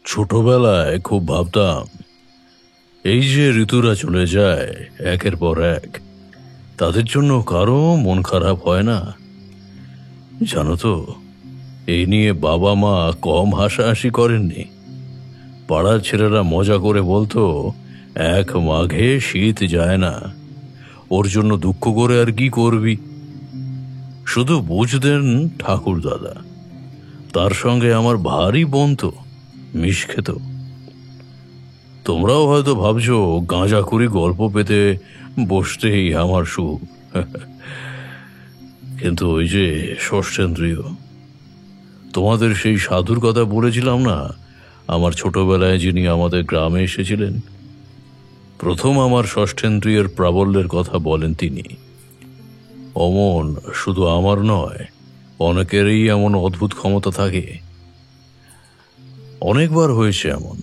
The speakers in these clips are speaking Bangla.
ছোটবেলায় খুব ভাবতাম এই যে ঋতুরা চলে যায় একের পর এক, তাদের জন্য কারো মন খারাপ হয় না। জানো তো, এই নিয়ে বাবা মা কম হাসাহাসি করেননি। পাড়ার ছেলেরা মজা করে বলতো, এক মাঘে শীত যায় না, ওর জন্য দুঃখ করে আর কি করবি। শুধু বুঝতেন ঠাকুর দাদা, তার সঙ্গে আমার ভারী বন্ধু, মিশ খেত। তোমরাও হয়তো ভাবছো গাঁজা করে গল্প পেতে বসতেই আমার সুখ। কিন্তু ওই যে ষষ্ঠেন্দ্রিয়, তোমাদের সেই সাধুর কথা বলেছিলাম না, আমার ছোটবেলায় যিনি আমাদের গ্রামে এসেছিলেন, প্রথম আমার ষষ্ঠেন্দ্রিয়ের প্রাবল্যের কথা বলেন তিনি। অমন শুধু আমার নয়, অনেকেরই এমন অদ্ভুত ক্ষমতা থাকে। অনেকবার হয়েছে এমন,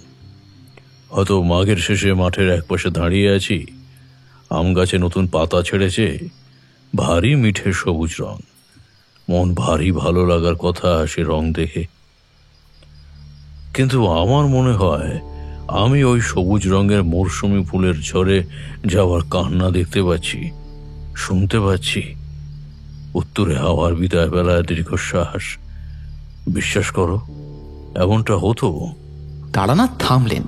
হয়তো মাঘের শেষে মাঠের একপাশে দাঁড়িয়ে আছি, আম গাছে নতুন পাতা ছেড়েছে, ভারী মিঠে সবুজ রং, মন ভারী ভালো লাগার কথা সে রং দেখে। কিন্তু আমার মনে হয় আমি ওই সবুজ রঙের মরশুমি ফুলের ঝরে যাওয়ার কান্না দেখতে পাচ্ছি, শুনতে পাচ্ছি। উত্তরে হাওয়ার বিদায় বেলায় দীর্ঘশ্বাস। বিশ্বাস করো, এমনটা হতো। তারানাথ থামলেন।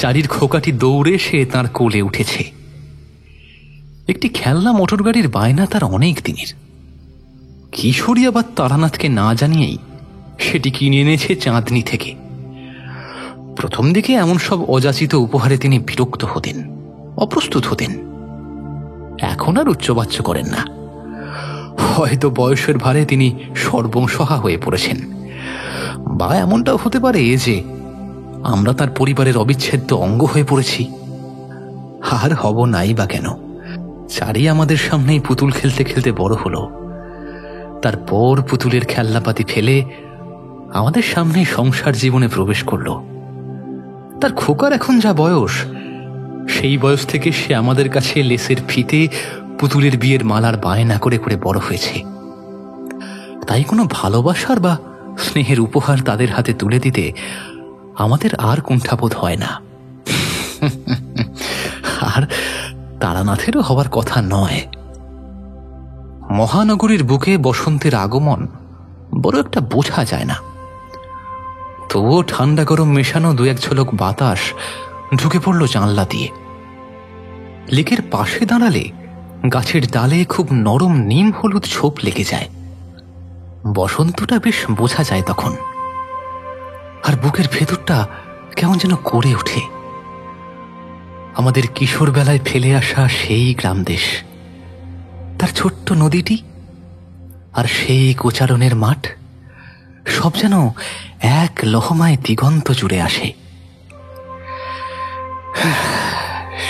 চারির খোকাটি দৌড়ে সে তার কোলে উঠেছে। একটি খেলনা মোটর গাড়ির বায়না তার অনেক দিনের। কিশোরী আবার তারানাথকে না জানিয়েই সেটি কিনে এনেছে চাঁদনি থেকে। প্রথম দিকে এমন সব অযাচিত উপহারে তিনি বিরক্ত হতেন, অপ্রস্তুত হতেন। এখন আর উচ্চবাচ্য করেন না। হয়তো বয়সের ভারে তিনি সর্বংসহা হয়ে পড়েছেন, বা এমনটাও হতে পারে যে আমরা তার পরিবারের অবিচ্ছেদ্য অঙ্গ হয়ে পড়েছি। আর হব নাই বা কেন? চারি আমাদের সামনেই পুতুল খেলতে খেলতে বড় হলো। তারপর পুতুলের খেলনাপাতি ফেলে আমাদের সামনে সংসার জীবনে প্রবেশ করলো। তার খোকার এখন যা বয়স, সেই বয়স থেকে সে আমাদের কাছে লেসের ফিতে পুতুলের বিয়ের মালার বায়না করে করে বড় হয়েছে। তাই কোনো ভালোবাসার বা স্নেহের উপহার তাদের হাতে তুলে দিতে আমাদের আর কুণ্ঠাবোধ হয় না। আর তারানাথেরও হওয়ার কথা নয়। মহানগরীর বুকে বসন্তের আগমন বড় একটা বোঝা যায় না। তবুও ঠান্ডা গরম মেশানো দু এক ঝলক বাতাস ঢুকে পড়ল জানলা দিয়ে। লেকের পাশে দাঁড়ালে গাছের ডালে খুব নরম নিম হলুদ ছোপ লেগে যায়। বসন্তটা বেশ বোঝা যায় তখন। আর বুকের ভেতরটা কেমন যেন করে ওঠে। আমাদের কিশোর বেলায় ফেলে আসা সেই গ্রামদেশ, তার ছোট্ট নদীটি, আর সেই কোচারণের মাঠ, সব যেন এক লহমায় দিগন্ত জুড়ে আসে।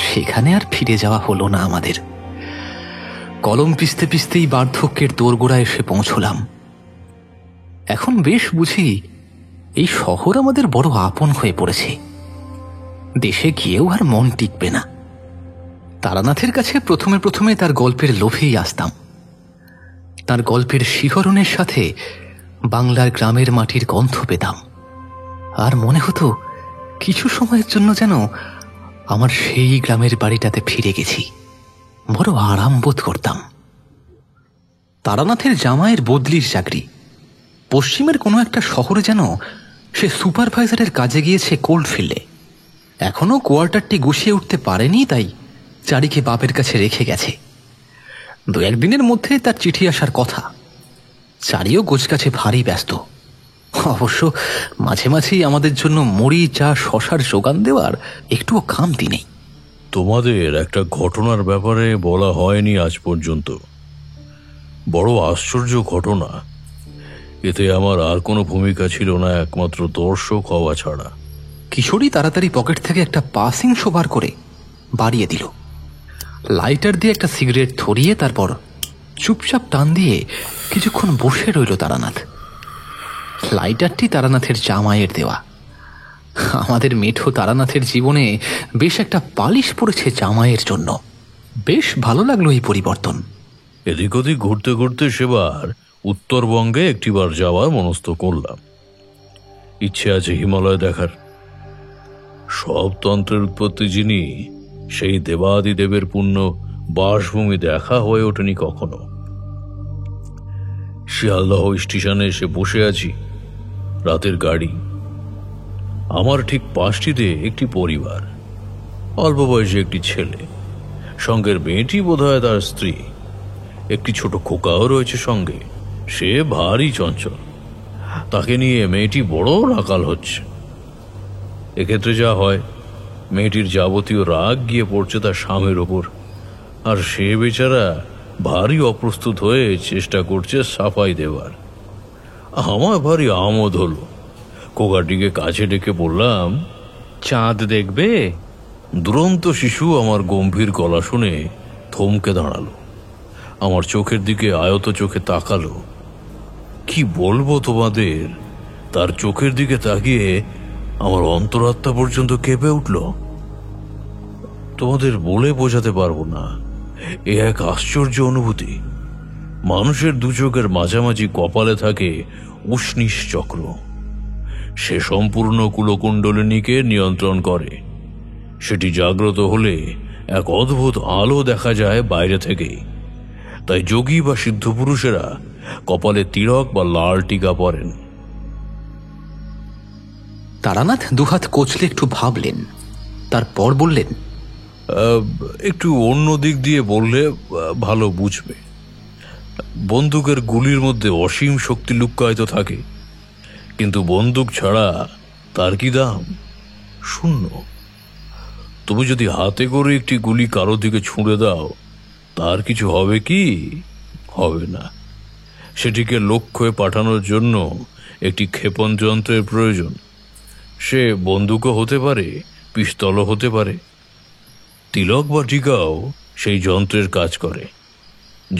সেখানে আর ফিরে যাওয়া হলো না আমাদের। কলম পিষতে পিষতেই বার্ধক্যের দোরগোড়ায় এসে পৌঁছলাম। এখন বেশ বুঝি এই শহর আমাদের বড় আপন হয়ে পড়েছে। দেশে গিয়েও আর মন টিকবে না। তারানাথের কাছে প্রথমে প্রথমে তার গল্পের লোভেই আসতাম। তার গল্পের শিহরণের সাথে বাংলার গ্রামের মাটির গন্ধ পেতাম। আর মনে হতো কিছু সময়ের জন্য যেন আমার সেই গ্রামের বাড়িটাতে ফিরে গেছি। বড় আরাম বোধ করতাম। তারানাথের জামাইয়ের বদলির চাকরি। পশ্চিমের কোনো একটা শহরে যেন সে সুপারভাইজারের কাজে গিয়েছে কোল্ডফিল্ডে। এখনো কোয়ার্টারটি গুছিয়ে উঠতে পারেনি, তাই চারিকে বাপের কাছে রেখে গেছে। দু একদিনের মধ্যে তার চিঠি আসার কথা। চারিও গোছগাছে ভারী ব্যস্ত। অবশ্য মাঝে মাঝেই আমাদের জন্য মুড়ি, চা, শশার যোগান দেওয়ার একটুও খামতি নেই। তোমাদের একটা ঘটনার ব্যাপারে বলা হয়নি আজ পর্যন্ত। বড় আশ্চর্য ঘটনা। এতে আমার আর কোনো ভূমিকা ছিল না, একমাত্র দর্শক হওয়া ছাড়া। কিশোরী তাড়াতাড়ি পকেট থেকে একটা পাসিং শো বার করে বাড়িয়ে দিল। লাইটার দিয়ে একটা সিগারেট ধরিয়ে তারপর চুপচাপ টান দিয়ে কিছুক্ষণ বসে রইল তারানাথ। লাইটারটি তারানাথের জামাইয়ের দেওয়া। আমাদের মেঠো তারানাথের জীবনে বেশ একটা পালিশ পড়েছে জামাইয়ের জন্য। বেশ ভালো লাগলো এই পরিবর্তন। এদিক ওদিক ঘুরতে ঘুরতে সেবার উত্তরবঙ্গে একটিবার যাওয়ার মনস্থ করলাম। ইচ্ছে আছে হিমালয় দেখার। সব তন্ত্রের উৎপত্তি যিনি, সেই দেবাদিদেবের পুণ্য বাসভূমি দেখা হয়ে ওঠেনি কখনো। শিয়ালদহ স্টেশনে এসে বসে আছি, রাতের গাড়ি। আমার ঠিক পাশটিতে একটি পরিবার, অল্প বয়সী একটি ছেলে, সঙ্গের মেয়েটি বোধহয় তার স্ত্রী। একটি ছোট খোকাও রয়েছে সঙ্গে, সে ভারী চঞ্চল। তাকে নিয়ে মেয়েটি বড় রাকাল হচ্ছে। এক্ষেত্রে যা হয়, মেয়েটির যাবতীয় রাগ গিয়ে পড়ছে তার স্বামীর ওপর, আর সে বেচারা ভারী অপ্রস্তুত হয়ে চেষ্টা করছে সাফাই দেওয়ার। আমার ভারী আমোদ হলো। খোকাটিকে কাছে ডেকে বললাম, চাঁদ দেখবে? দুরন্ত শিশু আমার গম্ভীর গলা শুনে থমকে দাঁড়ালো, আমার চোখের দিকে আয়ত চোখে তাকালো। কি বলবো তোমাদের, তার চোখের দিকে তাকিয়ে আমার অন্তরাত্মা পর্যন্ত কেঁপে উঠল। তোমাদের বলে বোঝাতে পারবো না, এ এক আশ্চর্য অনুভূতি। মানুষের দু চোখের মাঝামাঝি কপালে থাকে উষ্ণিস চক্র, সে সম্পূর্ণ কুলকুণ্ডলিনীকে নিয়ন্ত্রণ করে। সেটি জাগ্রত হলে এক অদ্ভুত আলো দেখা যায় বাইরে থেকেই। তাই যোগী বা সিদ্ধ পুরুষেরা কপালে তিলক বা লাল টিকা পরেন। তারানাথ দুহাত কচলে একটু ভাবলেন, তারপর বললেন, একটু অন্য দিক দিয়ে বললে ভালো বুঝবে। বন্দুকের গুলির মধ্যে অসীম শক্তি লুক্কায়িত থাকে, কিন্তু বন্দুক ছাড়া তার কি দাম? শূন্য। তুমি যদি হাতে করে একটি গুলি কারো দিকে ছুঁড়ে দাও, তার কিছু হবে কি? হবে না। সেটিকে লক্ষ্যে পাঠানোর জন্য একটি ক্ষেপণ যন্ত্রের প্রয়োজন। সে বন্দুকও হতে পারে, পিস্তলও হতে পারে। তিলক বা টিকাও সেই যন্ত্রের কাজ করে।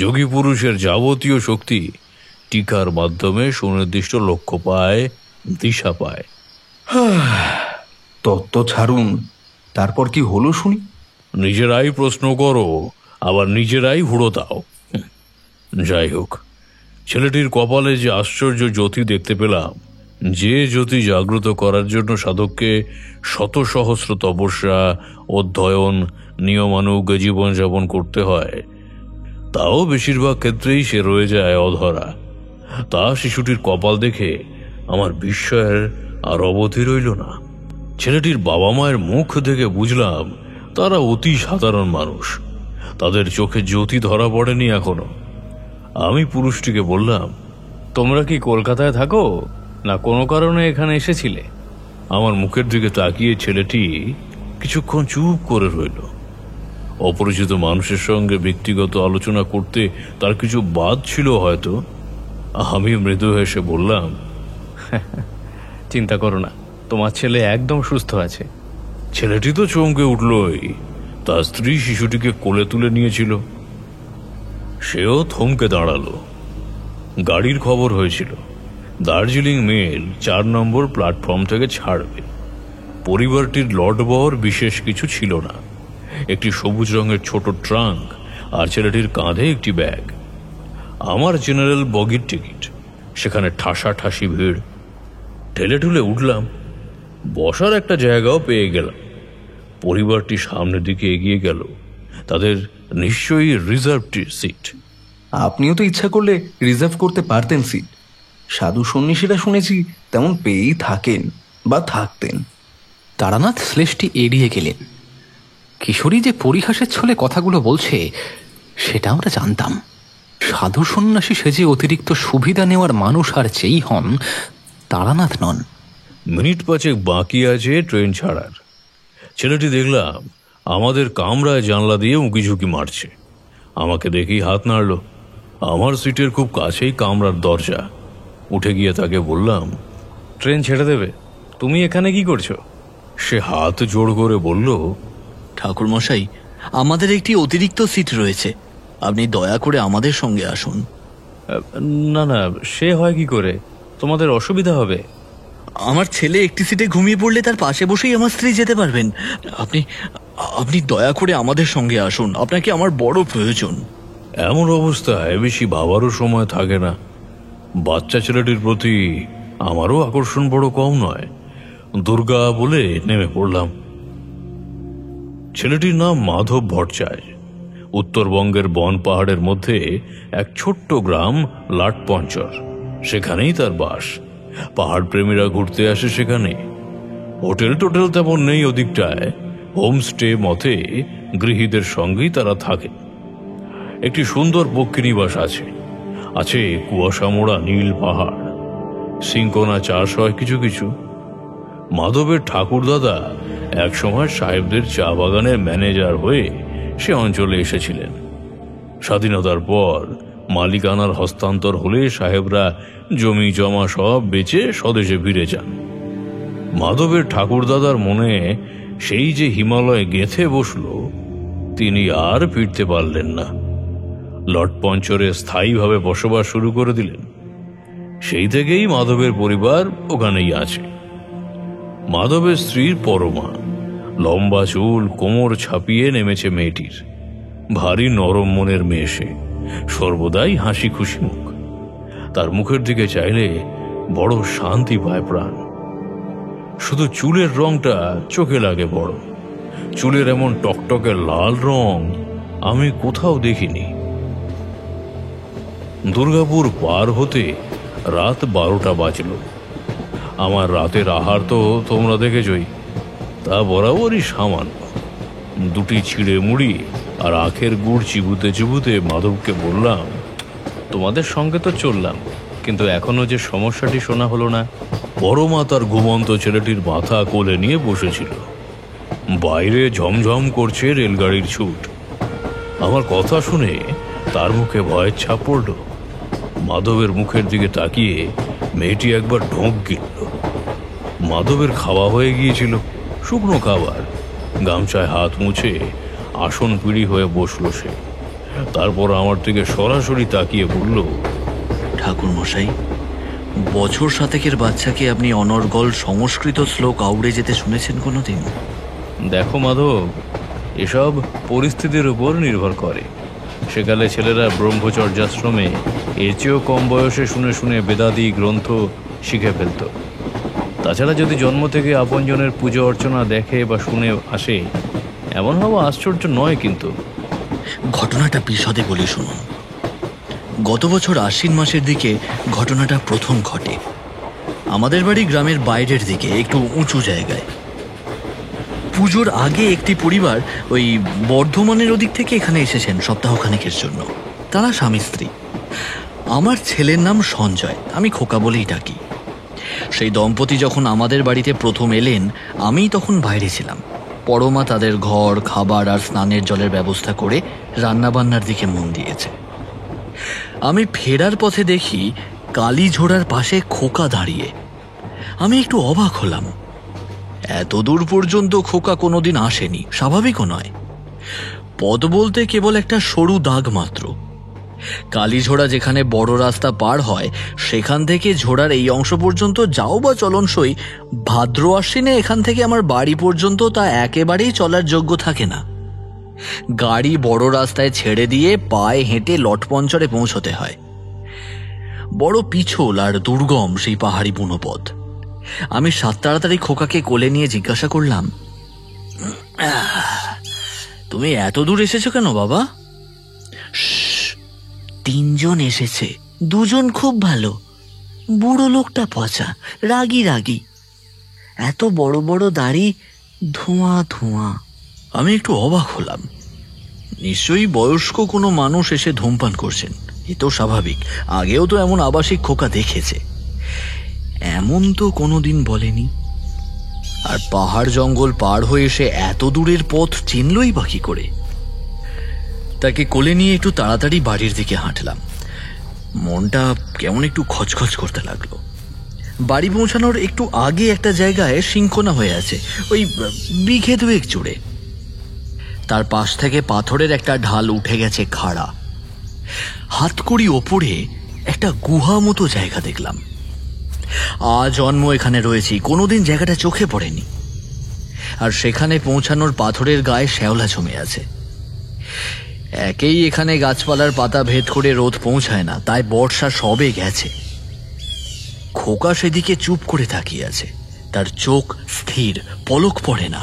যোগী পুরুষের যাবতীয় শক্তি টিকার মাধ্যমে সুনির্দিষ্ট লক্ষ্য পায়, দিশা পায়। তত্ত্ব ছাড়ুন, তারপর কি হলো শুনি। নিজেরাই প্রশ্ন করো, আবার নিজেরাই হুড়ো দাও। যাই হোক, ছেলেটির কপালে যে আশ্চর্য জ্যোতি দেখতে পেলাম, যে জ্যোতি জাগ্রত করার জন্য সাধককে শত সহস্র তপস্যা, অধ্যয়ন, নিয়মানুগ জীবনযাপন করতে হয়, তাও বেশিরভাগ ক্ষেত্রেই সে রয়ে যায় অধরা। তা শিশুটির কপাল দেখে আমার বিস্ময়ের আর অবধি রইল না। ছেলেটির বাবা মায়ের মুখ দেখে বুঝলাম তারা অতি সাধারণ মানুষ, তাদের চোখে জ্যোতি ধরা পড়েনি এখনো। আমি পুরুষটিকে বললাম, তোমরা কি কলকাতায় থাকো, না কোনো কারণে এখানে এসেছিলে? আমার মুখের দিকে তাকিয়ে ছেলেটি কিছুক্ষণ চুপ করে রইল। অপরিচিত মানুষের সঙ্গে ব্যক্তিগত আলোচনা করতে তার কিছু বাদ ছিল হয়তো। আমি মৃদু হেসে বললাম, চিন্তা করো না, তোমার ছেলে একদম সুস্থ আছে। ছেলেটি তো চমকে উঠলই। তার স্ত্রী শিশুটিকে কোলে তুলে নিয়েছিল। সেও থমকে দাঁড়ালো। গাড়ির খবর হয়েছিল, দার্জিলিং মেল 4 নম্বর প্ল্যাটফর্ম থেকে ছাড়বে। পরিবারটির লটবহর বিশেষ কিছু ছিল না। একটি সবুজ রঙের ছোট ট্রাঙ্ক আর ছেলেটির কাঁধে একটি ব্যাগ। আমার জেনারেল বগির টিকিট। সেখানে ঠাসাঠাসি ভিড়। ঠেলে ঠুলে উঠলাম, বসার একটা জায়গাও পেয়ে গেলাম। পরিবারটি সামনের দিকে এগিয়ে গেল। তাদের নিশ্চয়ই রিজার্ভ সিট। আপনিও তো ইচ্ছা করলে রিজার্ভ করতে পারতেন সিট। সাধু সন্ন্যাসীরা শুনেছি তেমন পেয়েই থাকেন বা থাকতেন। তারানাথ শ্লেষটি এড়িয়ে গেলেন। কিশোরী যে পরিহাসের ছলে কথাগুলো বলছে সেটা আমরা জানতাম। সাধু সন্ন্যাসী সেজে অতিরিক্ত সুবিধা নেওয়ার মানুষ আর যেই হন, তারানাথ নন। মিনিট 5 বাকি আছে ট্রেন ছাড়ার। ছেলেটি দেখলাম আমাদের কামরায় জানলা দিয়ে উঁকিঝুঁকি মারছে। আমাকে দেখেই হাত নাড়ল। আমার সিটের খুব কাছেই কামরার দরজা। উঠে গিয়ে তাকে বললাম, ট্রেন ছেড়ে দেবে, তুমি এখানে কি করছো? সে হাত জোড় করে বলল, ঠাকুরমশাই, আমাদের একটি অতিরিক্ত সিট রয়েছে, আপনি দয়া করে আমাদের সঙ্গে আসুন। না না, সে হয় কি করে? তোমাদের অসুবিধা হবে। আমার ছেলে একটি সিটে ঘুমিয়ে পড়লে তার পাশে বসেই আমার স্ত্রী যেতে পারবেন। আপনি আপনি দয়া করে আমাদের সঙ্গে আসুন, আপনাকে আমার বড় প্রয়োজন। এমন অবস্থায় বেশি ভাবারও সময় থাকে না। বাচ্চা ছেলেটির প্রতি আমারও আকর্ষণ বড় কম নয়। দুর্গা বলে নেমে পড়লাম। ছেলেটির নাম মাধব ভট্টাচার্য। উত্তরবঙ্গের বন পাহাড়ের মধ্যে এক ছোট্ট গ্রাম লাটপঞ্চর, সেখানেই তার বাস। পাহাড় প্রেমীরা ঘুরতে আসে সেখানে। হোটেল টোটেল তেমন নেই ওদিকটায়, হোমস্টে মতে গৃহীদের সঙ্গেই তারা থাকে। একটি সুন্দর পক্ষীনিবাস আছে। আছে কুয়াশা মোড়া নীল পাহাড়, সিংকোনা চাষ হয় কিছু কিছু। মাধবের ঠাকুরদাদা একসময় সাহেবদের চা বাগানের ম্যানেজার হয়ে সে অঞ্চলে এসেছিলেন। স্বাধীনতার পর মালিকানার হস্তান্তর হলে সাহেবরা জমি জমা সব বেচে স্বদেশে ফিরে যান। মাধবের ঠাকুরদাদার মনে সেই যে হিমালয়ে গেঁথে বসল, তিনি আর ফিরতে পারলেন না। লটপঞ্চরে স্থায়ীভাবে বসবাস শুরু করে দিলেন। সেই থেকেই মাধবের পরিবার ওখানেই আছে। মাধবের স্ত্রীর পরমা, লম্বা চুল কোমর ছাপিয়ে নেমেছে মেয়েটির। ভারী নরম মনের মেয়ে সে, সর্বদাই হাসি খুশি মুখ। তার মুখের দিকে চাইলে বড় শান্তি পায় প্রাণ। শুধু চুলের রংটা চোখে লাগে বড়। চুলের এমন টকটকে লাল রং আমি কোথাও দেখিনি। দুর্গাপুর পার হতে রাত 12টা বাজল। আমার রাতের আহার তো তোমরা দেখেছই, তা বরাবরই সামান্য। দুটি ছিঁড়ে মুড়ি আর আখের গুড় চিবুতে চিবুতে মাধবকে বললাম, তোমাদের সঙ্গে তো চললাম, কিন্তু এখনো যে সমস্যাটি শোনা হলো না। বড় মা তার ঘুমন্ত ছেলেটির মাথা কোলে নিয়ে বসেছিল। বাইরে ঝমঝম করছে রেলগাড়ির ছুট। আমার কথা শুনে তার মুখে ভয়ের ছাপ পড়ল। মাধবের মুখের দিকে তাকিয়ে মেয়েটি একবার ঢোক গিলল। মাধবের খাওয়া হয়ে গিয়েছিল, শুকনো খাবার। গামছায় হাত মুছে আসন পিড়ি হয়ে বসলো সে। তারপর আমার দিকে সরাসরি তাকিয়ে বলল, ঠাকুর মশাই, বছর সাতেকের বাচ্চাকে আপনি অনর্গল সংস্কৃত শ্লোক আউড়ে যেতে শুনেছেন কোনোদিন? দেখো মাধব, এসব পরিস্থিতির উপর নির্ভর করে। সেকালে ছেলেরা ব্রহ্মচর্যাশ্রমে এর চেয়েও কম বয়সে শুনে শুনে বেদাদি গ্রন্থ শিখে ফেলত। তাছাড়া যদি জন্ম থেকে আপনজনের পুজো অর্চনা দেখে বা শুনে আসে, এমন হওয়া আশ্চর্য নয়। কিন্তু ঘটনাটা বিশদে বলি শুনুন। গত বছর আশ্বিন মাসের দিকে ঘটনাটা প্রথম ঘটে। আমাদের বাড়ি গ্রামের বাইরের দিকে, একটু উঁচু জায়গায়। পুজোর আগে একটি পরিবার ওই বর্ধমানের ওদিক থেকে এখানে এসেছেন সপ্তাহখানেকের জন্য। তারা স্বামী স্ত্রী। আমার ছেলের নাম সঞ্জয়, আমি খোকা বলেই ডাকি। সেই দম্পতি যখন আমাদের বাড়িতে প্রথম এলেন, আমি তখন বাইরে ছিলাম। পরমা তাদের ঘর, খাবার আর স্নানের জলের ব্যবস্থা করে রান্নাবান্নার দিকে মন দিয়েছে। আমি ফেরার পথে দেখি কালীঝোড়ার পাশে খোকা দাঁড়িয়ে। আমি একটু অবাক হলাম। এত দূর পর্যন্ত খোকা কোনোদিন আসেনি, স্বাভাবিকও নয়। পথ বলতে কেবল একটা সরু দাগ মাত্র। কালীঝোড়া যেখানে বড় রাস্তা পার হয়, সেখান থেকে ঝোড়ার এই অংশ পর্যন্ত যাও বা চলনসই, ভাদ্র আশ্বিনে এখান থেকে আমার বাড়ি পর্যন্ত তা একেবারেই চলার যোগ্য থাকে না। গাড়ি বড় রাস্তায় ছেড়ে দিয়ে পায়ে হেঁটে লটপঞ্চরে পৌঁছতে হয়। বড় পিছল আর দুর্গম সেই পাহাড়ি বুনো পথ। আমি সাত তাড়াতাড়ি খোকাকে কোলে নিয়ে জিজ্ঞাসা করলাম, তুমি এত দূর এসেছো কেন বাবা? 3 জন এসেছে, 2 জন খুব ভালো, বুড়ো লোকটা পচা, রাগী রাগী, এত বড় বড় দাড়ি, ধোঁয়া ধোঁয়া। আমি একটু অবাক হলাম। নিশ্চয়ই বয়স্ক কোনো মানুষ এসে ধূমপান করছেন, এ তো স্বাভাবিক। আগেও তো এমন আবাসিক খোকা দেখেছে, এমন তো কোনোদিন বলেনি। আর পাহাড় জঙ্গল পার হয়ে এসে এত দূরের পথ চিনলই বা কি করে? তাকে কোলে নিয়ে একটু তাড়াতাড়ি বাড়ির দিকে হাঁটলাম। মনটা কেমন একটু খচখচ করতে লাগলো। বাড়ি পৌঁছানোর একটু আগে একটা জায়গায় সিংকোনা হয়ে আছে, ওই বিঘে 2 জুড়ে। তার পাশ থেকে পাথরের একটা ঢাল উঠে গেছে খাড়া। হাতকড়ি ওপরে একটা গুহা মতো জায়গা দেখলাম। জন্ম এখানে রয়েছি, কোনোদিন জায়গাটা চোখে পড়েনি। আর সেখানে পৌঁছানোর পাথরের গায়ে শ্যাওলা জমে আছে। একেই এখানে গাছপালার পাতা ভেদ করে রোদ পৌঁছায় না, তাই বর্ষা সবে গেছে। খোকা সেদিকে চুপ করে তাকিয়ে আছে, তার চোখ স্থির, পলক পড়ে না।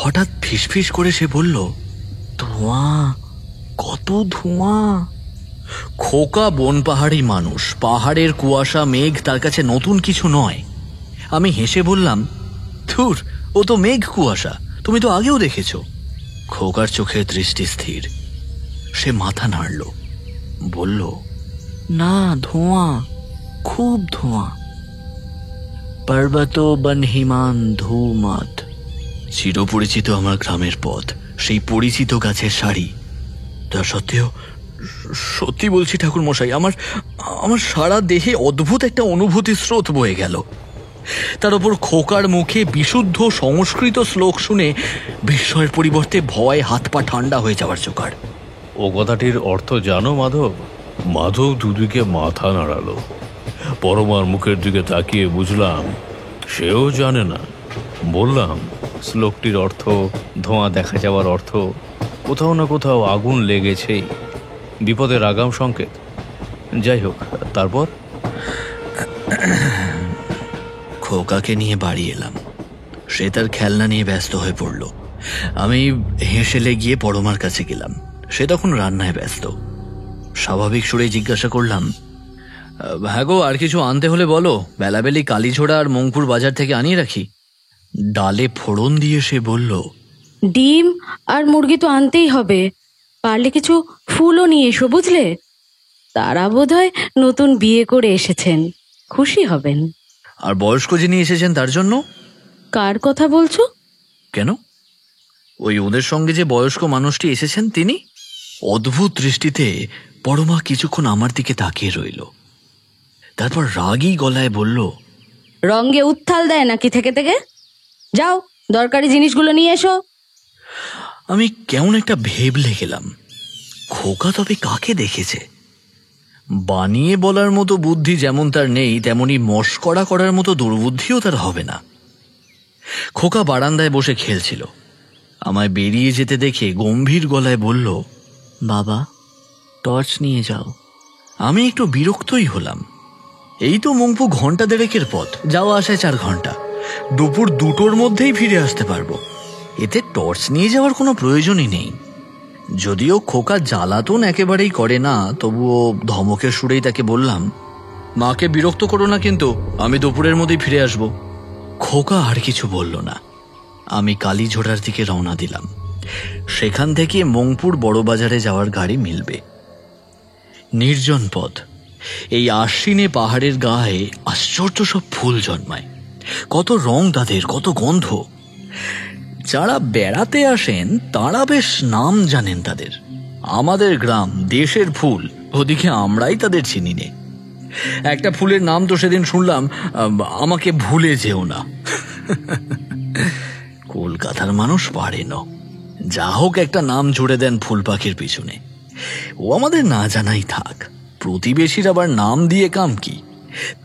হঠাৎ ফিসফিস করে সে বলল, ধোঁয়া, কত ধোঁয়া। খোকা বন পাহাড়ি মানুষ, পাহাড়ের কুয়াশা মেঘ তার কাছে নতুন কিছু নয়। আমি হেসে বললাম, ধুর, ও তো মেঘ কুয়াশা, তুমি তো আগেও দেখেছ। খোকার চোখের দৃষ্টি স্থির, সে মাথা নাড়ল, বলল, না, ধোঁয়া, খুব ধোঁয়া। পর্বত বনহিমান ধূমাত। চিরপরিচিত আমার গ্রামের পথ, সেই পরিচিত গাছের শাড়ি। তা সত্ত্বেও, সত্যি বলছি ঠাকুর মশাই, আমার সারা দেহে অদ্ভুত একটা অনুভূতি স্রোত বয়ে গেল। তার উপর খোকার মুখে বিশুদ্ধ সংস্কৃত শ্লোক শুনে বিস্ময়ের পরিবর্তে ভয় হাত পা ঠান্ডা হয়ে যাওয়ার জোগাড়। ও কথাটির অর্থ জানো মাধব? মাধব দুদিকে মাথা নাড়ালো। পরমার মুখের দিকে তাকিয়ে বুঝলাম সেও জানে না। বললাম, শ্লোকটির অর্থ ধোঁয়া দেখা যাওয়ার অর্থ কোথাও না কোথাও আগুন লেগেছেই, বিপদের আগাম সংকেত। যাই হোক, তারপর খোকাকে নিয়ে বাড়ি এলাম। সে তার খেলনা নিয়ে ব্যস্ত হয়ে পড়ল। আমি হেসেলে গিয়ে পরমার কাছে গেলাম। সে তখন রান্নায় ব্যস্ত। স্বাভাবিক সুরে জিজ্ঞাসা করলাম, হ্যাঁ গো, আর কিছু আনতে হলে বলো, বেলাবেলি কালীঝোড়া আর মংপুর বাজার থেকে আনিয়ে রাখি। ডালে ফোড়ন দিয়ে সে বলল, ডিম আর মুরগি তো আনতেই হবে, পারলে কিছু ফুলও নিয়ে এসো, বুঝলে? তারা বোধহয় নতুন বিয়ে করে এসেছেন, খুশি হবেন। আর বয়স্ক যিনি এসেছেন তার জন্য? কার কথা বলছো? কেন, ওই ওদের সঙ্গে যে বয়স্ক মানুষটি এসেছেন তিনি? অদ্ভুত দৃষ্টিতে পরমা কিছুক্ষণ আমার দিকে তাকিয়ে রইল, তারপর রাগী গলায় বলল, রঙ্গে উত্থাল দেয় নাকি থেকে থেকে? যাও, দরকারি জিনিসগুলো নিয়ে এসো। আমি কেমন একটা ভেবলে গেলাম। খোকা তবে কাকে দেখেছে? বানিয়ে বলার মতো বুদ্ধি যেমন তার নেই, তেমনি মশকরা করার মতো দুর্বুদ্ধিও তার হবে না। খোকা বারান্দায় বসে খেলছিল। আমায় বেরিয়ে যেতে দেখে গম্ভীর গলায় বলল, বাবা, টর্চ নিয়ে যাও। আমি একটু বিরক্তই হলাম। এই তো মংপু ঘন্টা দেড়েকের পথ, যাওয়া আসায় 4 ঘন্টা। দুপুর 2টোর মধ্যেই ফিরে আসতে পারবো, এতে টর্চ নিয়ে যাওয়ার কোনো প্রয়োজনই নেই। যদিও খোকা জ্বালাতন একেবারেই করে না, তবুও ধমকের সুরেই তাকে বললাম, মাকে বিরক্ত করো না কিন্তু, আমি দুপুরের মধ্যেই ফিরে আসব। খোকা আর কিছু বলল না। আমি কালীঝোড়ার দিকে রওনা দিলাম। সেখান থেকে মংপুর বড় বাজারে যাওয়ার গাড়ি মিলবে। নির্জন পথ। এই আশ্বিনে পাহাড়ের গায়ে আশ্চর্য সব ফুল জন্মায়, কত রং তাদের, কত গন্ধ। যারা বেড়াতে আসেন তারা বেশ নাম জানেন তাদের। আমাদের গ্রাম, দেশের ফুল, ওদিকে আমরাই তাদের চিনি নে। একটা ফুলের নাম তো সেদিন শুনলাম, আমাকে ভুলে যেও না। কলকাতার মানুষ পারে না, যা হোক একটা নাম জুড়ে দেন ফুল পাখির পিছনে। ও আমাদের না জানাই থাক, প্রতিবেশীর আবার নাম দিয়ে কাম কি?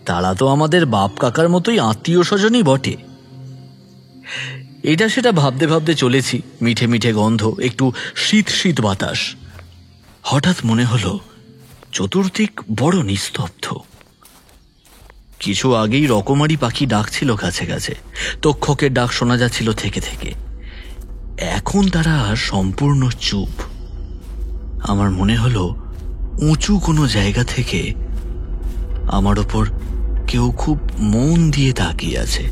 তারা তো আমাদের বাপ কাকার মতোই আত্মীয় স্বজনই বটে। এটা সেটা ভাবতে ভাবতে চলেছি, মিঠে মিঠে গন্ধ, একটু শীত শীত বাতাস। হঠাৎ মনে হলো চতুর্দিক বড় নিস্তব্ধ। কিছু আগেই রকমারি পাখি ডাকছিল কাছে কাছে, তক্ষকের ডাক শোনা যাচ্ছিল থেকে থেকে। এখন তারা সম্পূর্ণ চুপ। আমার মনে হলো উঁচু কোনো জায়গা থেকে আমার ওপর কেউ খুব মন দিয়ে তাকিয়ে আছে।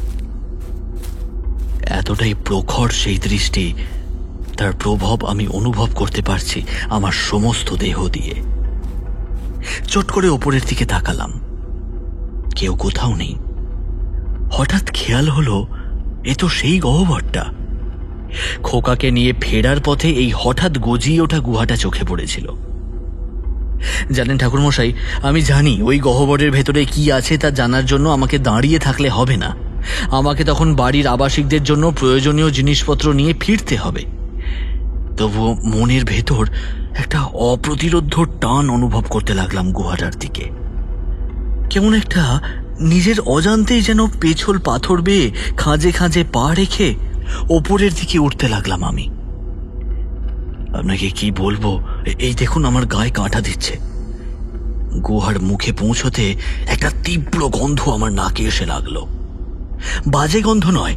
এতটাই প্রখর সেই দৃষ্টি, তার প্রভাব আমি অনুভব করতে পারছি আমার সমস্ত দেহ দিয়ে। চট করে ওপরের দিকে তাকালাম, কেউ কোথাও নেই। হঠাৎ খেয়াল হলো এ তো সেই গহ্বরটা। খোকাকে নিয়ে ফেরার পথে এই হঠাৎ গজিয়ে ওঠা গুহাটা চোখে পড়েছিল। জানেন ঠাকুরমশাই, আমি জানি ওই গহ্বরের ভেতরে কি আছে তা জানার জন্য আমাকে দাঁড়িয়ে থাকলে হবে না। আমাকে তখন বাড়ির আবাসিকদের জন্য প্রয়োজনীয় জিনিসপত্র নিয়ে ফিরতে হবে। তবুও মনের ভেতর একটা অপ্রতিরোধ্য টান অনুভব করতে লাগলাম গুহাটার দিকে। কেমন একটা নিজের অজান্তেই যেন পেছল পাথর বেয়ে খাঁজে খাঁজে পা রেখে ওপরের দিকে উঠতে লাগলাম আমি। আপনাকে কি বলবো, এই দেখুন আমার গায়ে কাঁটা দিচ্ছে। গুহার মুখে পৌঁছতে একটা তীব্র গন্ধ আমার নাকে এসে লাগলো। বাজে গন্ধ নয়,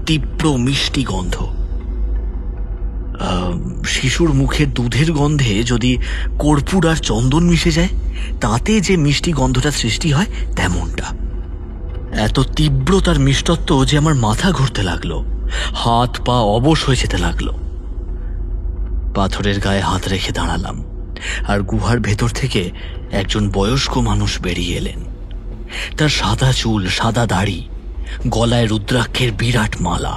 তীব্র মিষ্টি গন্ধ। শিশুর মুখের দুধের গন্ধে যদি কর্পূর আর চন্দন মিশে যায়, তাতে যে মিষ্টি গন্ধটা সৃষ্টি হয় তেমনটা। এত তীব্র তার মিষ্টত্ব যে আমার মাথা ঘুরতে লাগলো, হাত পা অবশ হয়ে যেতে লাগলো। পাথরের গায়ে হাত রেখে দাঁড়ালাম, আর গুহার ভেতর থেকে একজন বয়স্ক মানুষ বেরিয়ে এলেন। তার সাদা চুল, সাদা দাড়ি, গলায় রুদ্রাক্ষের বিরাট মালা।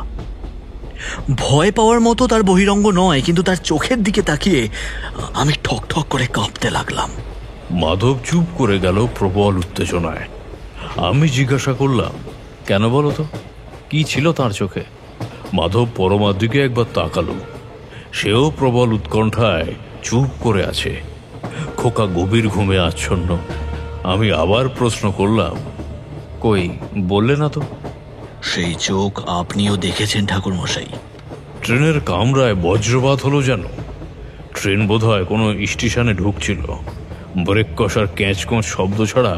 ভয় পাওয়ার মতো তার বহিরঙ্গ নয়, কিন্তু তার চোখের দিকে তাকিয়ে আমি ঠক ঠক করে কাঁপতে লাগলাম। মাধব চুপ করে গেল প্রবল উত্তেজনায়। আমি জিজ্ঞাসা করলাম, কেন বলো তো, কি ছিল তার চোখে? মাধব পরমার দিকে একবার তাকালো। সেও প্রবল উৎকণ্ঠায় চুপ করে আছে। খোকা গভীর ঘুমে আচ্ছন্ন। আমি আবার প্রশ্ন করলাম, কই বললে না তো? সেই চোখ আপনিও দেখেছেন ঠাকুরমশাই। ট্রেনের কামরায় বজ্রপাত হলো যেন। ট্রেন বোধহয় কোনো স্টেশনে ঢুকছিল। ব্রেক কষার ক্যাঁচকোঁচ শব্দ ছাড়া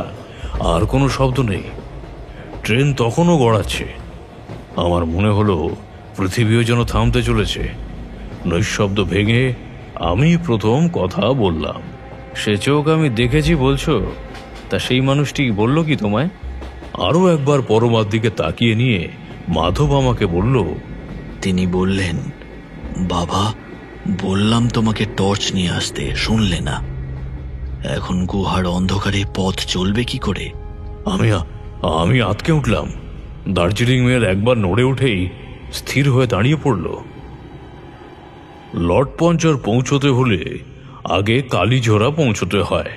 আর কোনো শব্দ নেই। ট্রেন তখনও গড়াচ্ছে। আমার মনে হলো পৃথিবীও যেন থামতে চলেছে। নৈশব্দ ভেঙে আমি প্রথম কথা বললাম, সে চোখ আমি দেখেছি বলছো? তা সেই মানুষটি বলল কি তোমায়? আরও একবার পরমার দিকে তাকিয়ে নিয়ে মাধব আমাকে বলল, তিনি বললেন, বাবা, বললাম তোমাকে টর্চ নিয়ে আসতে, শুনলে না। এখন গুহার অন্ধকারে পথ চলবে কি করে? আমি আতকে উঠলাম। দার্জিলিং মেল একবার নড়ে উঠেই স্থির হয়ে দাঁড়িয়ে পড়ল। লর্ড পঞ্চার পৌঁছতে হলে আগে কালীঝোড়া পৌঁছতে হয়।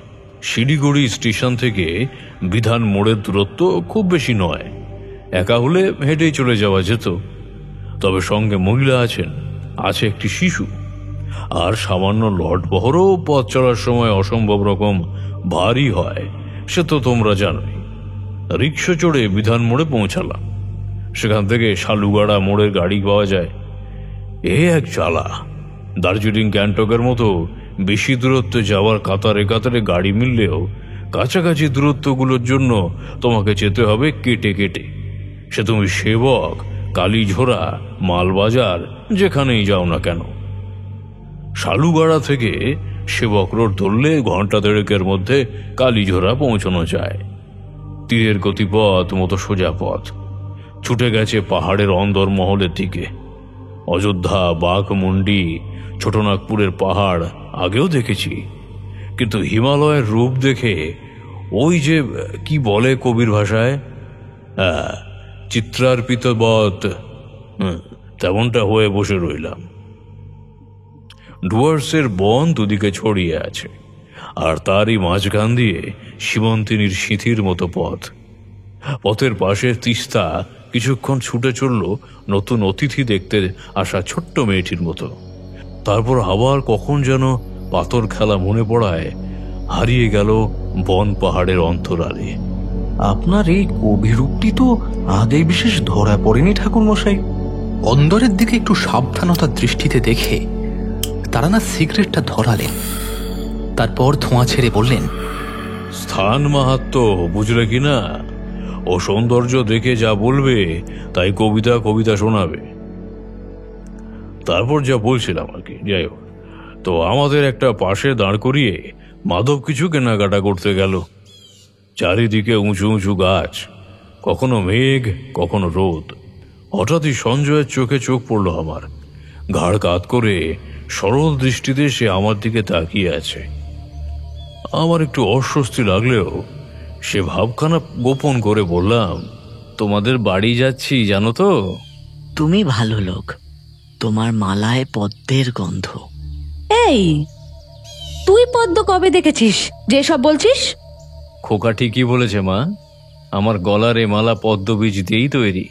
শিলিগুড়ি স্টেশন থেকে বিধান মোড়ের দূরত্ব খুব বেশি নয়। একা হলে হেঁটেই চলে যাওয়া যেত, তবে সঙ্গে মহিলা আছেন, আছে একটি শিশু, আর সামান্য লর্ড বহরও পথ চলার সময় অসম্ভব রকম ভারী হয়, সে তো তোমরা জানোই। রিক্সা চড়ে বিধান মোড়ে পৌঁছালাম। সেখান থেকে শালুগাড়া মোড়ের গাড়ি পাওয়া যায়। এ এক জ্বালা। দার্জিলিং গ্যাংটকের মতো বেশি দূরত্বে যাওয়ার কাতারে কাতারে গাড়ি মিললেও কাছাকাছি দূরত্বগুলোর জন্য তোমাকে যেতে হবে কেটে কেটে। সে তুমি সেবক, কালীঝোড়া, মালবাজার, যেখানেই যাও না কেন। শালুগাড়া থেকে সেবক রোড ধরলে ঘন্টা দেড়েকের মধ্যে কালীঝোড়া পৌঁছানো যায়। তীরের গতিপথ মতো সোজা পথ ছুটে গেছে পাহাড়ের অন্দরমহলের দিকে। অযোধ্যা, বাঘমুন্ডি, ছোটনাগপুরের পাহাড় আগেও দেখেছি, কিন্তু হিমালয়ের রূপ দেখে ওই যে কি বলে কবির ভাষায়, চিত্রার্পিত বৎ, তেমনটা হয়ে বসে রইলাম। ডুয়ার্সের বন দুদিকে ছড়িয়ে আছে, আর তারই মাঝখান দিয়ে সীমন্তিনীর সিঁথির মতো পথ। পথের পাশে তিস্তা কিছুক্ষণ ছুটে চলল নতুন অতিথি দেখতে আসা ছোট্ট মেয়েটির মতো। তারপর আবার কখন যেন পাথর খেলা মনে পড়ায় হারিয়ে গেল বন পাহাড়ের অন্তরালে। আপনার এই অভিরূপটি তো আগে বিশেষ ধরা পড়েনি ঠাকুরমশাই। অন্দরের দিকে একটু সাবধানতার দৃষ্টিতে দেখে তারা না সিগারেটটা ধরালেন। তারপর ধোঁয়া ছেড়ে বললেন, স্থান মাহাত্ম্য বুঝলে কিনা? ও সৌন্দর্য দেখে যা বলবে তাই কবিতা শোনাবে। তারপর যা বলছিলাম আর কি, যাই হোক, তো আমাদের একটা পাশে দাঁড় করিয়ে মাধব কিছু কেনাকাটা করতে গেল। চারিদিকে উঁচু উঁচু গাছ, কখনো মেঘ কখনো রোদ। হঠাৎই সঞ্জয়ের চোখে চোখ পড়ল আমার। ঘাড় কাত করে সরল দৃষ্টিতে সে আমার দিকে তাকিয়ে আছে। আমার একটু অস্বস্তি লাগলেও সে ভাবখানা গোপন করে বললাম, তোমাদের বাড়ি যাচ্ছি জানো তো? তুমি ভালো লোক, তোমার মালায় পদ্মের গন্ধ। এই, তুই পদ্ম কবে দেখেছিস যে সব বলছিস? খোকা ঠিকই বলেছে মা, আমার গলার এ মালা পদ্ম বীজ দিয়েই তৈরি।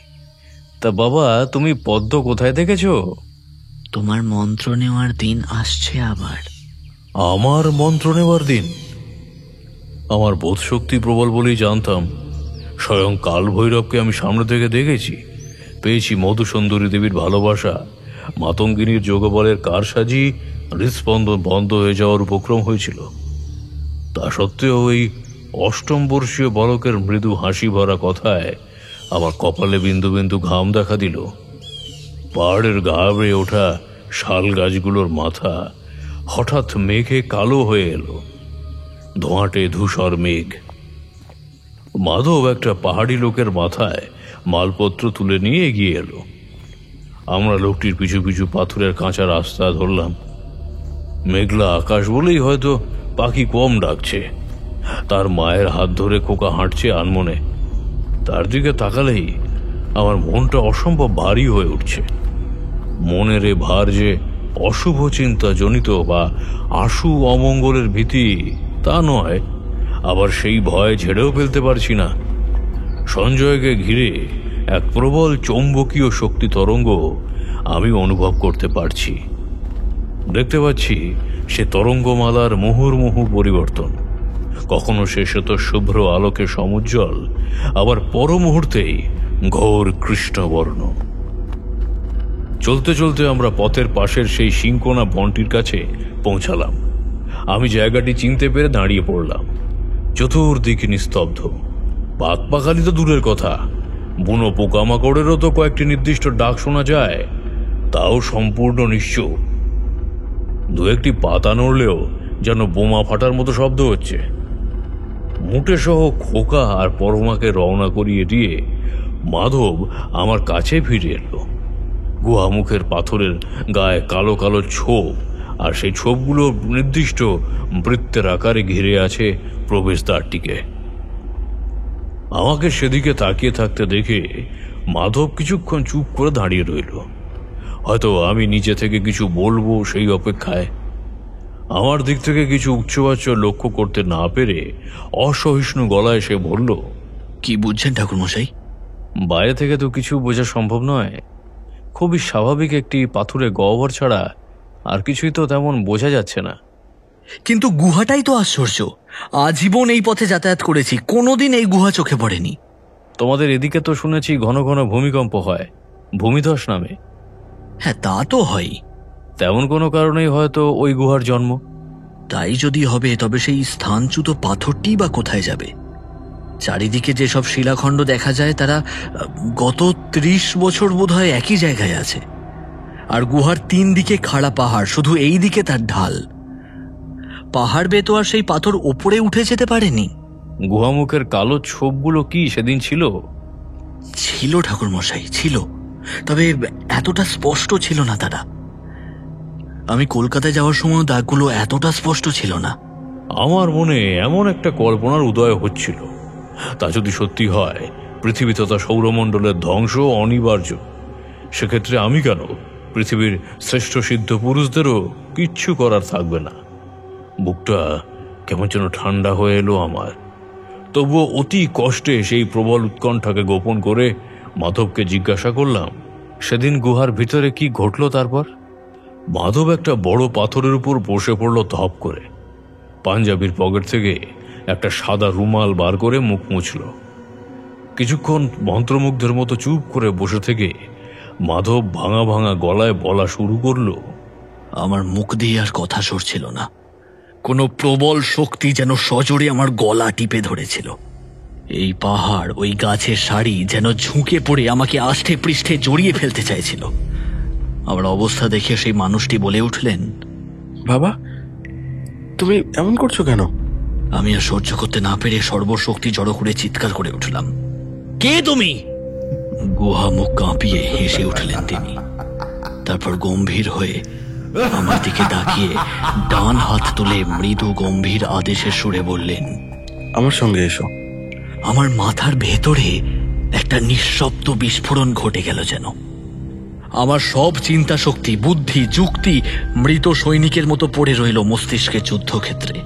তা বাবা, তুমি পদ্ম কোথায় দেখেছো? তোমার মন্ত্র নেওয়ার দিন আসছে আবার। আমার মন্ত্র নেওয়ার দিন? আমার বোধ শক্তি প্রবল বলেই জানতাম। স্বয়ং কাল ভৈরবকে আমি সামনে থেকে দেখেছি, পেয়েছি মধুসুন্দরী দেবীর ভালোবাসা। মাতঙ্গিনীর যোগবলের কারসাজি হৃৎস্পন্দন বন্ধ হয়ে যাওয়ার উপক্রম হয়েছিল। তা সত্ত্বেও ওই অষ্টম বর্ষীয় বালকের মৃদু হাসি ভরা কথায় আমার কপালে বিন্দু বিন্দু ঘাম দেখা দিল। পাহাড়ের গা বেয়ে ওঠা শাল গাছগুলোর মাথা হঠাৎ মেঘে কালো হয়ে এলো, ধোঁয়াটে ধূসর মেঘ। মাধব একটা পাহাড়ি লোকের মাথায় মালপত্র তুলে নিয়ে এগিয়ে এলো। আমরা লোকটির পিছু পিছু পাথরের কাঁচা রাস্তা ধরলাম। মেঘলা আকাশ বলেই হয়তো পাখি কম ডাকছে। তার মায়ের হাত ধরে খোকা হাঁটছে আনমনে। তার দিকে তাকালেই আমার মনটা অসম্ভব ভারী হয়ে উঠছে। মনের এ ভার যে অশুভ চিন্তা জনিত বা আশু অমঙ্গলের ভীতি তা নয়, আবার সেই ভয় ঝেড়েও ফেলতে পারছি না। সঞ্জয়কে ঘিরে এক প্রবল চৌম্বকীয় শক্তি তরঙ্গ আমি অনুভব করতে পারছি। দেখতে পাচ্ছি সে তরঙ্গমালার মুহুর্মুহু পরিবর্তন। কখনো সে শ্বেত শুভ্র আলোকে সমুজ্জ্বল, আবার পর মুহূর্তেই ঘোর কৃষ্ণবর্ণ। চলতে চলতে আমরা পথের পাশের সেই সিংকোনা বনটির কাছে পৌঁছালাম। আমি জায়গাটি চিনতে পেরে দাঁড়িয়ে পড়লাম। চতুর্দিকে নিস্তব্ধ। পাকপাখালি তো দূরের কথা, বুনো পোকামাকড়েরও তো কয়েকটি নির্দিষ্ট ডাক শোনা যায়, তাও সম্পূর্ণ নিশ্চুপ। দু একটি পাতা নড়লেও যেন বোমা ফাটার মতো শব্দ হচ্ছে। মুটে সহ খোকা আর পরমাকে রওনা করিয়ে দিয়ে মাধব আমার কাছে ফিরে এলো। গুহামুখের পাথরের গায়ে কালো কালো ছোপ, আর সেই ছোপগুলো নির্দিষ্ট বৃত্তের আকারে ঘিরে আছে প্রবেশদ্বারটিকে। আমাকে সেদিকে তাকিয়ে থাকতে দেখে মাধব কিছুক্ষণ চুপ করে দাঁড়িয়ে রইল। হয়তো আমি নিচে থেকে কিছু বলবো সেই অপেক্ষায়। আমার দিক থেকে কিছু উচ্চবাচ্য লক্ষ্য করতে না পেরে অসহিষ্ণু গলায় সে বলল, কি বুঝছেন ঠাকুরমশাই? বাইরে থেকে তো কিছু বোঝা সম্ভব নয়। খুবই স্বাভাবিক একটি পাথুরে গহ্বর ছাড়া আর কিছুই তো তেমন বোঝা যাচ্ছে না। কিন্তু গুহাটাই তো আশ্চর্য। আজীবন এই পথে যাতায়াত করেছি, কোনোদিন এই গুহা চোখে পড়েনি। তোমাদের এদিকে তো শুনেছি ঘন ঘন ভূমিকম্প হয়, ভূমিধস নামে। হ্যাঁ, তা তো হয়। তেমন কোনো কারণেই হয়তো ওই গুহার জন্ম। তাই যদি হবে, তবে সেই স্থানচ্যুত পাথরটি বা কোথায় যাবে? চারিদিকে যেসব শিলাখণ্ড দেখা যায় তারা গত 30 বছর বোধহয় একই জায়গায় আছে। আর গুহার 3 দিকে খাড়া পাহাড়, শুধু এই দিকে তার ঢাল। পাহাড় বেয়ে তো আর সেই পাথর ওপরে উঠে যেতে পারেনি। গুহামুখের কালো ছোপগুলো কি সেদিন ছিল? ছিল ঠাকুরমশাই, ছিল, তবে এতটা স্পষ্ট ছিল না তারা। আমি কলকাতায় যাওয়ার সময় দাগগুলো এতটা স্পষ্ট ছিল না। আমার মনে এমন একটা কল্পনার উদয় হচ্ছিল, তা যদি সত্যি হয় পৃথিবী তথা সৌরমণ্ডলের ধ্বংস অনিবার্য। সেক্ষেত্রে আমি কেন, পৃথিবীর শ্রেষ্ঠ সিদ্ধ পুরুষদেরও কিচ্ছু করার থাকবে না। বুকটা কেমন যেন ঠান্ডা হয়ে এলো আমার। তবুও অতি কষ্টে সেই প্রবল উৎকণ্ঠাকে গোপন করে মাধবকে জিজ্ঞাসা করলাম, সেদিন গুহার ভিতরে কি ঘটল তারপর? মাধব একটা বড় পাথরের উপর বসে পড়ল ধপ করে। পাঞ্জাবির পকেট থেকে একটা সাদা রুমাল বার করে মুখ মুছল। কিছুক্ষণ মন্ত্রমুগ্ধের মতো চুপ করে বসে থেকে মাধব ভাঙা ভাঙা গলায় বলা শুরু করল, আমার মুখ দিয়ে আর কথা সরছিল না। কোনো প্রবল শক্তি যেন সজোরে আমার গলা টিপে ধরেছিল। এই পাহাড়, ওই গাছের সারি যেন ঝুঁকে পড়ে আমাকে আষ্টে পৃষ্ঠে জড়িয়ে ফেলতে চাইছিল। আমার অবস্থা দেখে সেই মানুষটি বলে উঠলেন, বাবা, তুমি এমন করছো কেন? আমি আর সহ্য করতে না পেরে সর্বশক্তি জড়ো করে চিৎকার করে উঠলাম, কে তুমি? গুহা মুখ কাঁপিয়ে হেসে উঠলেন তিনি। তারপর গম্ভীর হয়ে আমার দিকে তাকিয়ে ডান হাত তুলে মৃদু গম্ভীর আদেশের সুরে বললেন, আমার সঙ্গে এসো। আমার মাথার ভেতরে একটা নিঃশব্দ বিস্ফোরণ ঘটে গেল যেন। আমার সব চিন্তা শক্তি, বুদ্ধি, যুক্তি মৃত সৈনিকের মতো পড়ে রইল মস্তিষ্কে যুদ্ধক্ষেত্রে।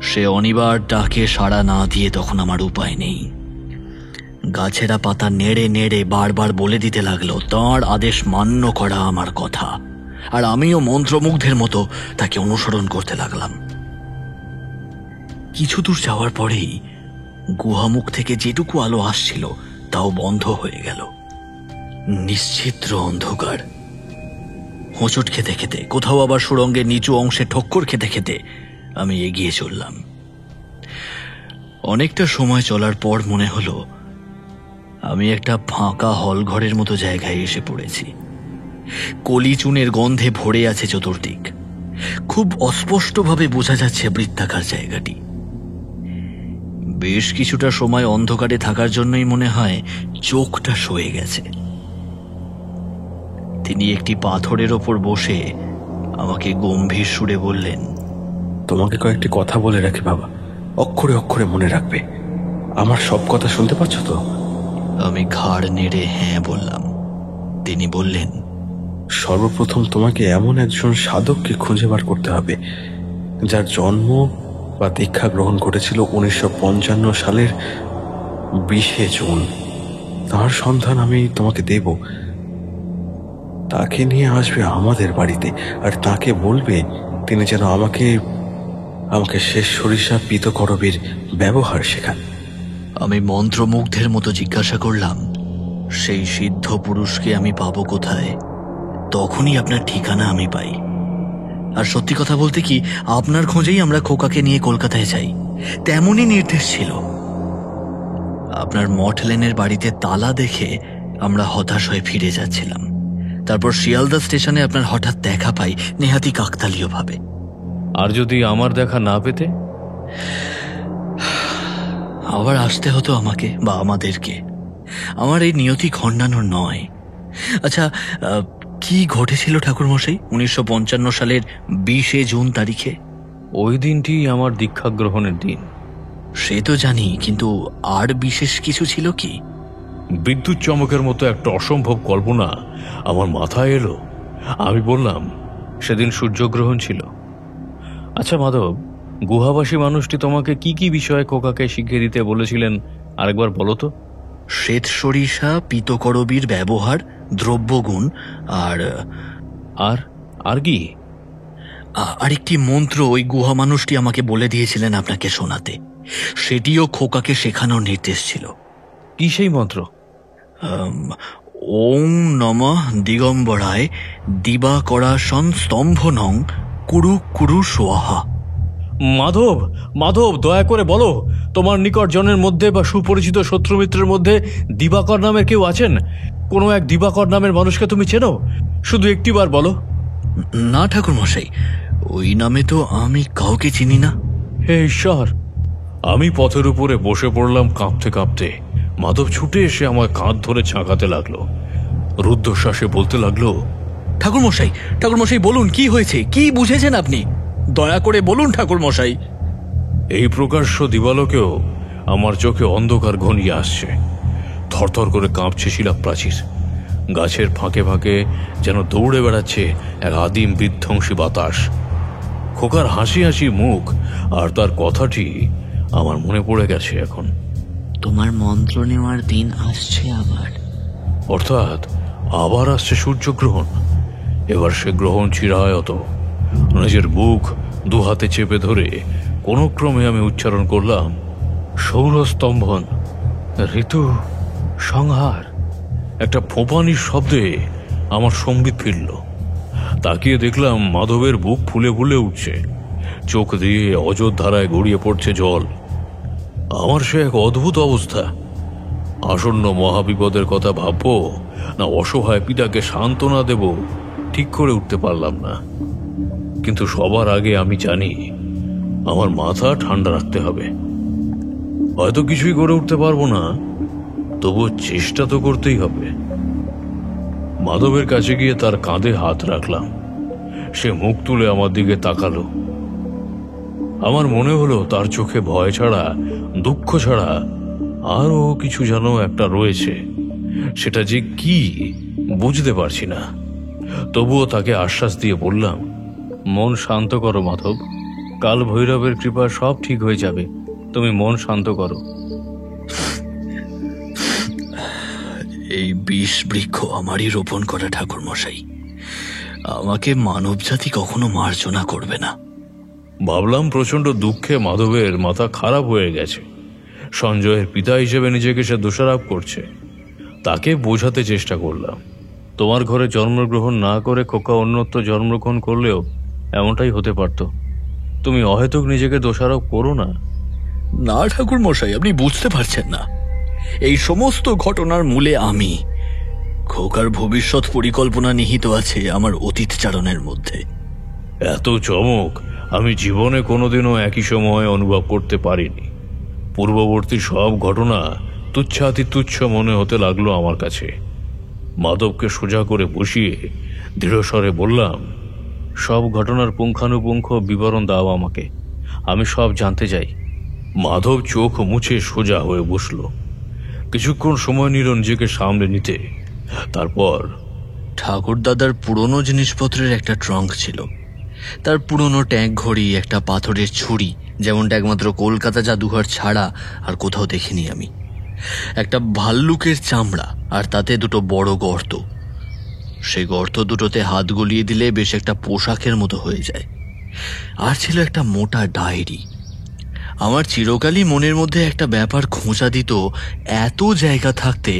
সে অনিবার ডাকে সাড়া না দিয়ে তখন আমার উপায় নেই। গাছেরা পাতা নেড়ে নেড়ে বারবার বলে দিতে লাগলো তাঁর আদেশ মান্য করা আমার কথা, আর আমিও মন্ত্রমুগ্ধের মতো তাকে অনুসরণ করতে লাগলাম। কিছু দূর যাওয়ার পরেই গুহামুখ থেকে যেটুকু আলো আসছিল তাও বন্ধ হয়ে গেল। নিশ্চিদ্র অন্ধকার। হোঁচট খেতে খেতে, কোথাও আবার সুড়ঙ্গের নিচু অংশে ঠক্কর খেতে খেতে আমি এগিয়ে চললাম। অনেকটা সময় চলার পর মনে হলো আমি একটা ফাঁকা হল ঘরের মতো জায়গায় এসে পড়েছি। কলি চুনের গন্ধে ভরে আছে চতুর্দিক। খুব অস্পষ্টভাবে বোঝা যাচ্ছে বৃত্তাকার জায়গাটি। বেশ কিছুটা সময় অন্ধকারে থাকার জন্যই মনে হয় চোখটা সয়ে গেছে। তিনি একটি পাথরের ওপর বসে আমাকে গম্ভীর সুরে বললেন, তোমাকে কয়েকটি কথা বলে রাখি বাবা, অক্ষরে অক্ষরে মনে রাখবে। আমার সব কথা শুনতে পাচ্ছ তো? আমি ঘাড় নেড়ে হ্যাঁ বললাম। তিনি বললেন, সর্বপ্রথম তোমাকে এমন একজন সাধককে খুঁজে বার করতে হবে যার জন্ম বা দীক্ষা গ্রহণ করেছিল 1955 সালের 20 জুন। তার সন্ধান আমি তোমাকে দেব। তাকে নিয়ে আসবে আমাদের বাড়িতে, আর তাকে বলবে তিনি যেন আমাকে শেষ সরিষা পিতকরবীর ব্যবহার শেখান। আমি মন্ত্রমুগ্ধের মতো জিজ্ঞাসা করলাম, সেই সিদ্ধ পুরুষকে আমি পাবো কোথায়? তখনই আপনার ঠিকানা আমি পাই। আর সত্যি কথা বলতে কি, আপনার খোঁজেই আমরা খোকাকে নিয়ে কলকাতায় যাই, তেমনই নির্দেশ ছিল। আপনার মঠ লেনের বাড়িতে তালা দেখে আমরা হতাশ হয়ে ফিরে যাচ্ছিলাম। তারপর শিয়ালদা স্টেশনে আপনার হঠাৎ দেখা পাই, নেহাতি কাকতালীয় ভাবে। আর যদি আমার দেখা না পেতে? আবার আসতে হতো আমাকে বা আমাদেরকে। আমার এই নিয়তি খণ্ডানোর নয়। আচ্ছা, কি ঘটেছিল ঠাকুরমশাই 1955 সালের 20 জুন তারিখে? ওই দিনটি আমার দীক্ষা গ্রহণের দিন। সে তো জানি, কিন্তু আর বিশেষ কিছু ছিল কি? বিদ্যুৎ চমকের মতো একটা অসম্ভব কল্পনা আমার মাথায় এলো। আমি বললাম, সেদিন সূর্যগ্রহণ ছিল। আচ্ছা মাধব, গুহাবাসী মানুষটি তোমাকে কি কি বিষয়ে খোকাকে শিখিয়ে দিতে বলেছিলেন আরেকবার বলো তো। শ্বেত সরিষা, পিতকরবীর ব্যবহার, দ্রব্যগুণ, আর আর আর কি? আরেকটি মন্ত্র ওই গুহা মানুষটি আমাকে বলে দিয়েছিলেন আপনাকে শোনাতে। সেটিও খোকাকে শেখানোর নির্দেশ ছিল। কি সেই মন্ত্র? ওং নমঃ দিগম্বরায় দিবাকরাসন স্তম্ভ নং কুরু কুরু সোয়াহা। মাধব, মাধব, দয়া করে বলো, তোমার নিকট জনের মধ্যে বা সুপরিচিত শত্রুমিত্রের মধ্যে দিবাকর নামের কেউ আছেন? কোনো এক দিবাকর নামের মানুষকে তুমি চেনো? শুধু একটিবার বলো। না ঠাকুর মশাই, ওই নামে তো আমি কাউকে চিনি না। হে ঈশ্বর! আমি পথের উপরে বসে পড়লাম কাঁপতে কাঁপতে। মাধব ছুটে এসে আমার কাঁধ ধরে ঝাঁকাতে লাগলো। রুদ্ধশ্বাসে বলতে লাগলো, ঠাকুর মশাই বলুন, কি হয়েছে? কি বুঝেছেন আপনি? দয়া করে বলুন ঠাকুর মশাই। এই প্রকাশ্য দিবালোকেও আমার চোখে অন্ধকার ঘনিয়ে আসছে। থরথর করে কাঁপছে শিলাপ্রাচীর। গাছের ফাঁকে ফাঁকে যেন দৌড়ে বেড়াচ্ছে এক আদিম বিধ্বংসী বাতাস। খোকার হাসি হাসি মুখ আর তার কথাটি আমার মনে পড়ে গেছে এখন। তোমার মন্ত্র নেওয়ার দিন আসছে আবার। অর্থাৎ আবার আসছে সূর্যগ্রহণ। এবার সে গ্রহণ চিরায়ত। নিজের বুক দুহাতে চেপে ধরে কোনো ক্রমে আমি উচ্চারণ করলাম, সৌরস্তম্ভন, ঋতু সংহার। একটা ফোঁপানির শব্দে আমার সম্বিত ফিরল। তাকিয়ে দেখলাম মাধবের বুক ফুলে ফুলে উঠছে, চোখ দিয়ে অযোধ্যারায় গড়িয়ে পড়ছে জল। আমার সে এক অদ্ভুত অবস্থা। আসন্ন মহাবিপদের কথা ভাববো না অসহায় পিতাকে সান্ত্বনা দেব ঠিক করে উঠতে পারলাম না। কিন্তু সবার আগে আমি জানি আমার মাথা ঠান্ডা রাখতে হবে। হয়তো কিছুই করে উঠতে পারবো না, তবুও চেষ্টা তো করতেই হবে। মাধবের কাছে গিয়ে তার কাঁধে হাত রাখলাম। সে মুখ তুলে আমার দিকে তাকালো। আমার মনে হলো তার চোখে ভয় ছাড়া, দুঃখ ছাড়া আরও কিছু যেন একটা রয়েছে। সেটা যে কি বুঝতে পারছি না। তবুও তাকে আশ্বাস দিয়ে বললাম, মন শান্ত করো মাধব, কাল ভৈরবের কৃপা সব ঠিক হয়ে যাবে। তুমি মন শান্ত করো। এই বিষ বৃক্ষ আমারই রোপণ করা ঠাকুর মশাই। আমাকে মানব জাতি কখনো মার্জনা করবে না। ভাবলাম প্রচন্ড দুঃখে মাধবের মাথা খারাপ হয়ে গেছে। সঞ্জয়ের পিতা হিসেবে নিজেকে সে দোষারোপ করছে। তাকে বোঝাতে চেষ্টা করলাম, তোমার ঘরে জন্মগ্রহণ না করে খোকা অন্যত্র জন্মগ্রহণ করলেও এমনটাই হতে পারত। তুমি অহেতুক নিজেকে দোষারোপ করো না। না ঠাকুর মশাই, আপনি বুঝতে পারছেন না। এই সমস্ত ঘটনার মূলে আমি। খোকার ভবিষ্যৎ পরিকল্পনা নিহিত আছে আমার অতীত চারণের মধ্যে। এত চমক আমি জীবনে কোনোদিনও একই সময়ে অনুভব করতে পারিনি। পূর্ববর্তী সব ঘটনা তুচ্ছাতি তুচ্ছ মনে হতে লাগলো আমার কাছে। মাধবকে সোজা করে বসিয়ে দৃঢ়স্বরে বললাম, সব ঘটনার পুঙ্খানুপুঙ্খ বিবরণ দাও আমাকে, আমি সব জানতে চাই। মাধব চোখ মুছে সোজা হয়ে বসল। কিছুক্ষণ সময় নিল নিজেকে সামলে নিতে। তারপর, ঠাকুর দাদার পুরনো জিনিসপত্রের একটা ট্রাঙ্ক ছিল। তার পুরনো ট্যাঙ্ক ঘড়ি, একটা পাথরের ছুরি, যেমনটা একমাত্র কলকাতা জাদুঘর ছাড়া আর কোথাও দেখিনি আমি। একটা ভাল্লুকের চামড়া, আর তাতে দুটো বড় গর্ত। সেই গর্ত দুটোতে হাত গলিয়ে দিলে বেশ একটা পোশাকের মতো হয়ে যায়। আর ছিল একটা মোটা ডায়েরি। আমার চিরকালই মনের মধ্যে একটা ব্যাপার খোঁচা দিত, এত জায়গা থাকতে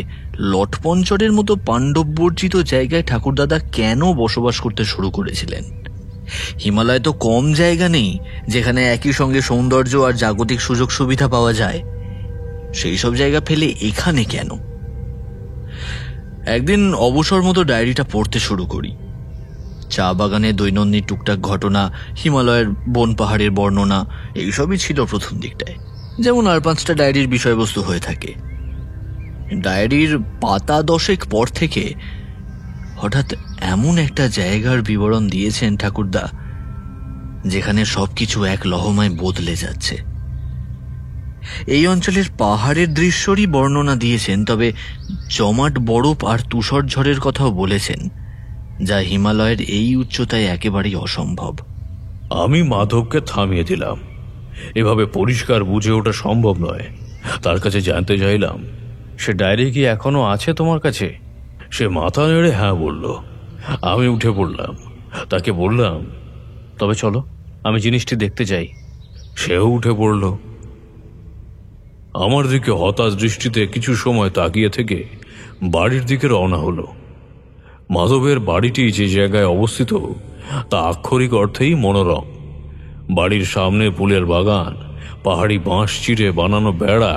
লটপঞ্চরের মতো পাণ্ডববর্জিত জায়গায় ঠাকুরদাদা কেন বসবাস করতে শুরু করেছিলেন। হিমালয় তো কম জায়গা নেই যেখানে একই সঙ্গে সৌন্দর্য আর জাগতিক সুযোগ সুবিধা পাওয়া যায়। সেই সব জায়গা ফেলে এখানে কেন? একদিন অবসর মতো ডায়েরিটা পড়তে শুরু করি। চা বাগানে দৈনন্দিন টুকটাক ঘটনা, হিমালয়ের বন পাহাড়ের বর্ণনা, এইসবই ছিল প্রথম দিকটায়, যেমন আর 5টা ডায়েরির বিষয়বস্তু হয়ে থাকে। ডায়েরির পাতা 10 পর থেকে হঠাৎ এমন একটা জায়গার বিবরণ দিয়েছেন ঠাকুরদা যেখানে সবকিছু এক লহমায় বদলে যাচ্ছে। এই অঞ্চলের পাহাড়ের দৃশ্যরই বর্ণনা দিয়েছেন, তবে জমাট বরফ আর তুষার ঝড়ের কথাও বলেছেন, যা হিমালয়ের এই উচ্চতায় একেবারেই অসম্ভব। আমি মাধবকে থামিয়ে দিলাম। এভাবে পরিষ্কার বুঝে ওঠা সম্ভব নয়। তার কাছে জানতে চাইলাম, সে ডায়েরি কি এখনো আছে তোমার কাছে? সে মাথা নেড়ে হ্যাঁ বলল। আমি উঠে পড়লাম, তাকে বললাম, তবে চলো, আমি জিনিসটি দেখতে চাই। সেও উঠে পড়ল। আমার দিকে হতাশ দৃষ্টিতে কিছু সময় তাকিয়ে থেকে বাড়ির দিকে রওনা হলো। মাধবের বাড়িটি যে জায়গায় অবস্থিত তা আক্ষরিক অর্থেই মনোরম। বাড়ির সামনে ফুলের বাগান, পাহাড়ি বাঁশ চিরে বানানো বেড়া,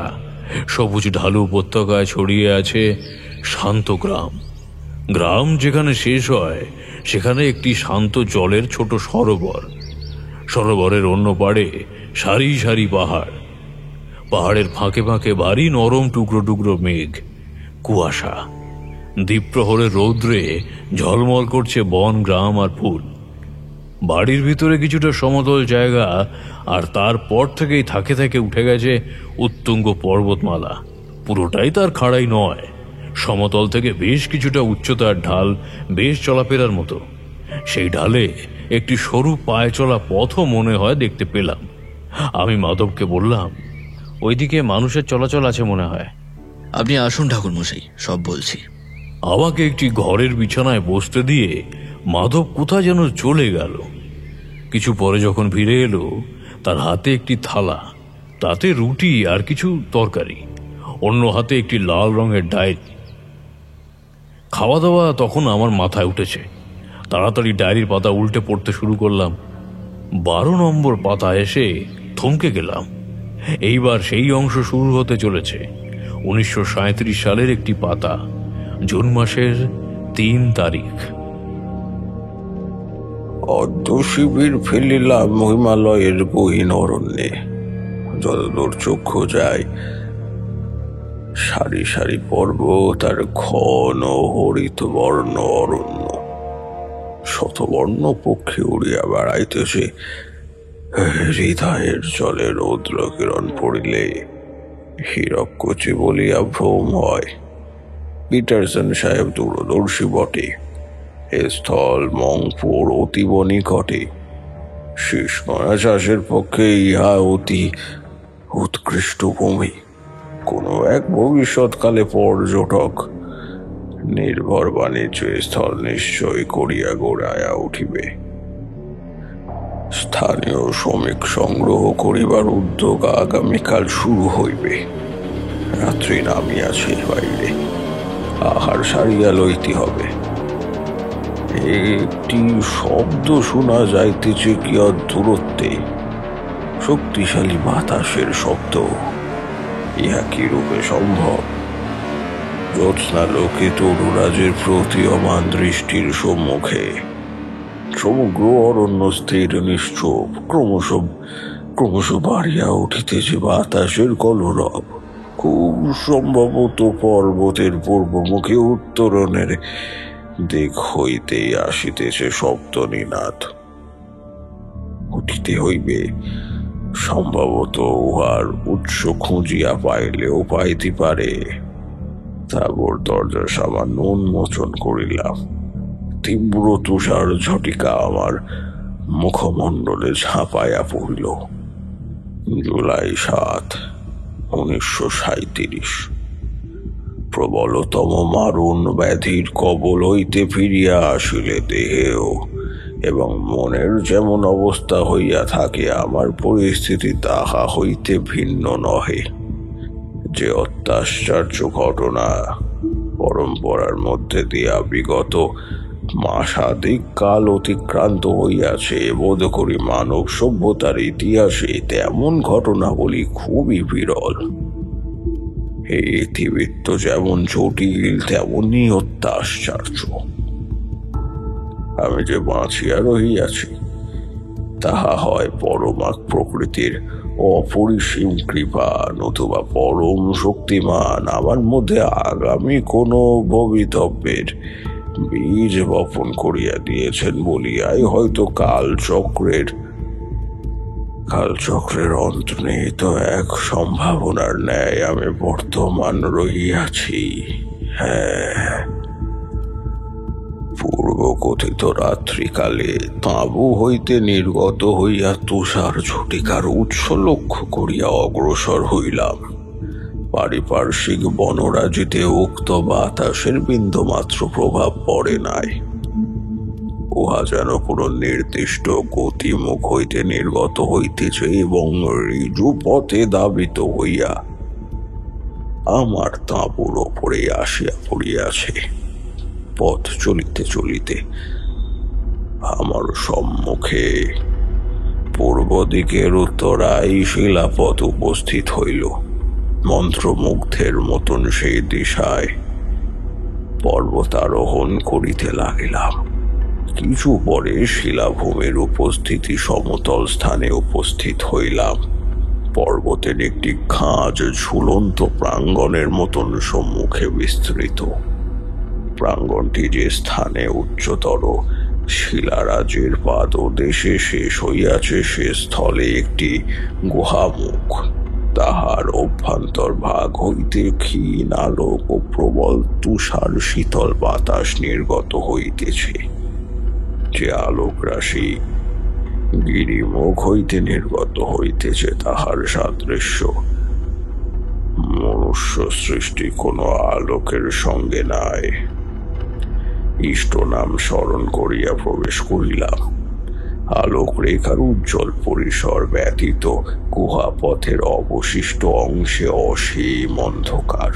সবুজ ঢালু উপত্যকায় ছড়িয়ে আছে শান্ত গ্রাম। গ্রাম যেখানে শেষ হয় সেখানে একটি শান্ত জলের ছোট সরোবর। সরোবরের অন্য পাড়ে সারি সারি পাহাড়। পাহাড়ের ফাঁকে ফাঁকে ভারী নরম টুকরো টুকরো মেঘ, কুয়াশা। দ্বীপ্রহরের রৌদ্রে ঝলমল করছে বন, গ্রাম আর ফুল। বাড়ির ভিতরে কিছুটা সমতল জায়গা, আর তারপর থেকেই থাকে থাকে উঠে গেছে উত্তুঙ্গ পর্বতমালা। পুরোটাই তার খাড়াই নয়, সমতল থেকে বেশ কিছুটা উচ্চতার ঢাল, বেশ চলাফেরার মতো। সেই ঢালে একটি সরু পায়ে চলা পথও মনে হয় দেখতে পেলাম। আমি মাধবকে বললাম, ওইদিকে মানুষের চলাচল আছে মনে হয়। আপনি আসুন ঠাকুর মশাই, সব বলছি। আমাকে একটি ঘরের বিছানায় বসতে দিয়ে মাধব কোথা যেন চলে গেল। কিছু পরে যখন ফিরে এলো, তার হাতে একটি থালা, তাতে রুটি আর কিছু তরকারি, অন্য হাতে একটি লাল রঙের ডায়েরি। খাওয়া দাওয়া তখন আমার মাথায় উঠেছে। তাড়াতাড়ি ডায়েরির পাতা উল্টে পড়তে শুরু করলাম। 12 নম্বর পাতা এসে থমকে গেলাম। এইবার সেই অংশ শুরু হতে চলেছে। 1937 সালের একটি পাতা, জুন মাসের 3 তারিখ। অদ্য শিবির ফেলিলাম হিমালয়ের গহীন অরণ্যে। যতদূর চক্ষু যায় সারি সারি পর্বত আর ঘন হরিত বর্ণ অরণ্য। শতবর্ণ পক্ষী উড়িয়া বেড়াইতেছে। হৃদয়ের জলে রৌদ্র কিরণ পড়িলে হীরককচি বলিয়া ভ্রম হয়। পিটারসন সাহেব দূরদর্শী বটে। এ স্থল মংপুর অতীব নিকটে। শীষময়া চাষের পক্ষে ইহা অতি উৎকৃষ্ট ভূমি। কোনো এক ভবিষ্যৎকালে পর্যটক নির্ভর বাণিজ্য স্থল নিশ্চয় করিয়া গড়াইয়া উঠিবে। স্থানীয় শ্রমিক সংগ্রহ করিবার উদ্যোগ আগামীকাল শুরু হইবে। রাত্রি নামিয়াছে বাইরে, আহার সারিয়া লইতে হবে। একটি শব্দ শোনা যাইতেছে কি দূরত্বে। শক্তিশালী বাতাসের শব্দ, ইহা কি রূপে সম্ভব? জ্যোৎস্নালোকে তরুরাজের প্রতীয়মান দৃষ্টির সম্মুখে সমগ্র অরণ্য স্থির নিশ্চুপ, ক্রমশ বাড়িয়া উঠিতেছে বাতাসের কলরব। খুব সম্ভবত পর্বতের পূর্বমুখী উত্তরণের দিক হইতেই আসিতেছে সপ্তনীনাদ। উঠিতে হইবে, সম্ভবত উহার উৎস খুঁজিয়া পাইলেও পাইতে পারে। তারপর দরজা সামান্য উন্মোচন করিলাম। তীব্র তুষার ঝটিকা আমার মুখমণ্ডলে ঝাঁপাইয়া পড়িল। জুলাই 7, 1937। প্রবলতম মারণ ব্যাধির কবল হইতে ফিরিয়া আসিলে দেহেও এবং মনের যেমন অবস্থা হইয়া থাকে, আমার পরিস্থিতি তাহা হইতে ভিন্ন নহে। যে অত্যাশ্চর্য ঘটনা পরম্পরার মধ্যে দিয়া বিগত মাসাধিক কাল অতিক্রান্ত হইয়াছে, বোধ করি মানব সভ্যতার ইতিহাসে তেমন ঘটনাবলী খুবই বিরল। এই ইতিবৃত্ত যেমন জটিল তেমনি অত্যাশ্চর্য। আমি যে বাঁচিয়া রহিয়াছি তাহা হয় পরমাক প্রকৃতির অপরিসীম কৃপা, নতুবা পরম শক্তিমান আমার মধ্যে আগামী কোনো ভবিতব্যের বীজ বপন করিয়া দিয়েছেন বলিয়াই হয়তো কালচক্রের অন্তর্নিহিত এক সম্ভাবনার ন্যায় আমি বর্তমান রহিয়াছি। হ্যাঁ, পূর্বকথিত রাত্রিকালে তাঁবু হইতে নির্গত হইয়া তুষার ঝটিকার উৎস লক্ষ্য করিয়া অগ্রসর হইলাম। পারিপার্শ্বিক বনরাজিতে উক্ত বাতাসের বিন্দুমাত্র প্রভাব পড়ে নাই। উহা যেন কোনো নির্দিষ্ট গতিমুখ হইতে নির্গত হইতেছে এবং ঋজু পথে ধাবিত হইয়া আমার তাঁবুর ওপরে আসিয়া পড়িয়াছে। পথ চলিতে চলিতে আমার সম্মুখে পূর্ব দিকের উত্তরায় শিলাপথ উপস্থিত হইল। মন্ত্রমুগ্ধের মতন সেই দিশায় পর্বতারোহণ করিতে লাগিলাম। কিছু পরে শিলাভূমির উপস্থিতি সমতল স্থানে উপস্থিত হইলাম। পর্বতের একটি খাঁজ ঝুলন্ত প্রাঙ্গণের মতন সম্মুখে বিস্তৃত। প্রাঙ্গণটি যে স্থানে উচ্চতর শিলারাজের পাদদেশে শেষ হইয়াছে, সে স্থলে একটি গুহামুখ। তাহার অভ্যন্তর ভাগ হইতে ক্ষীণ আলোক ও প্রবল তুষার শীতল বাতাস নির্গত হইতেছে। যে আলোক রাশি গিরিমুখ হইতে নির্গত হইতেছে, তাহার সাদৃশ্য মনুষ্য সৃষ্টি কোনো আলোকের সঙ্গে নাই। ইষ্ট নাম স্মরণ করিয়া প্রবেশ করিলাম। আলোক রেখার উজ্জ্বল পরিসর ব্যতীত গুহাপথের অবশিষ্ট অংশে অসীম অন্ধকার।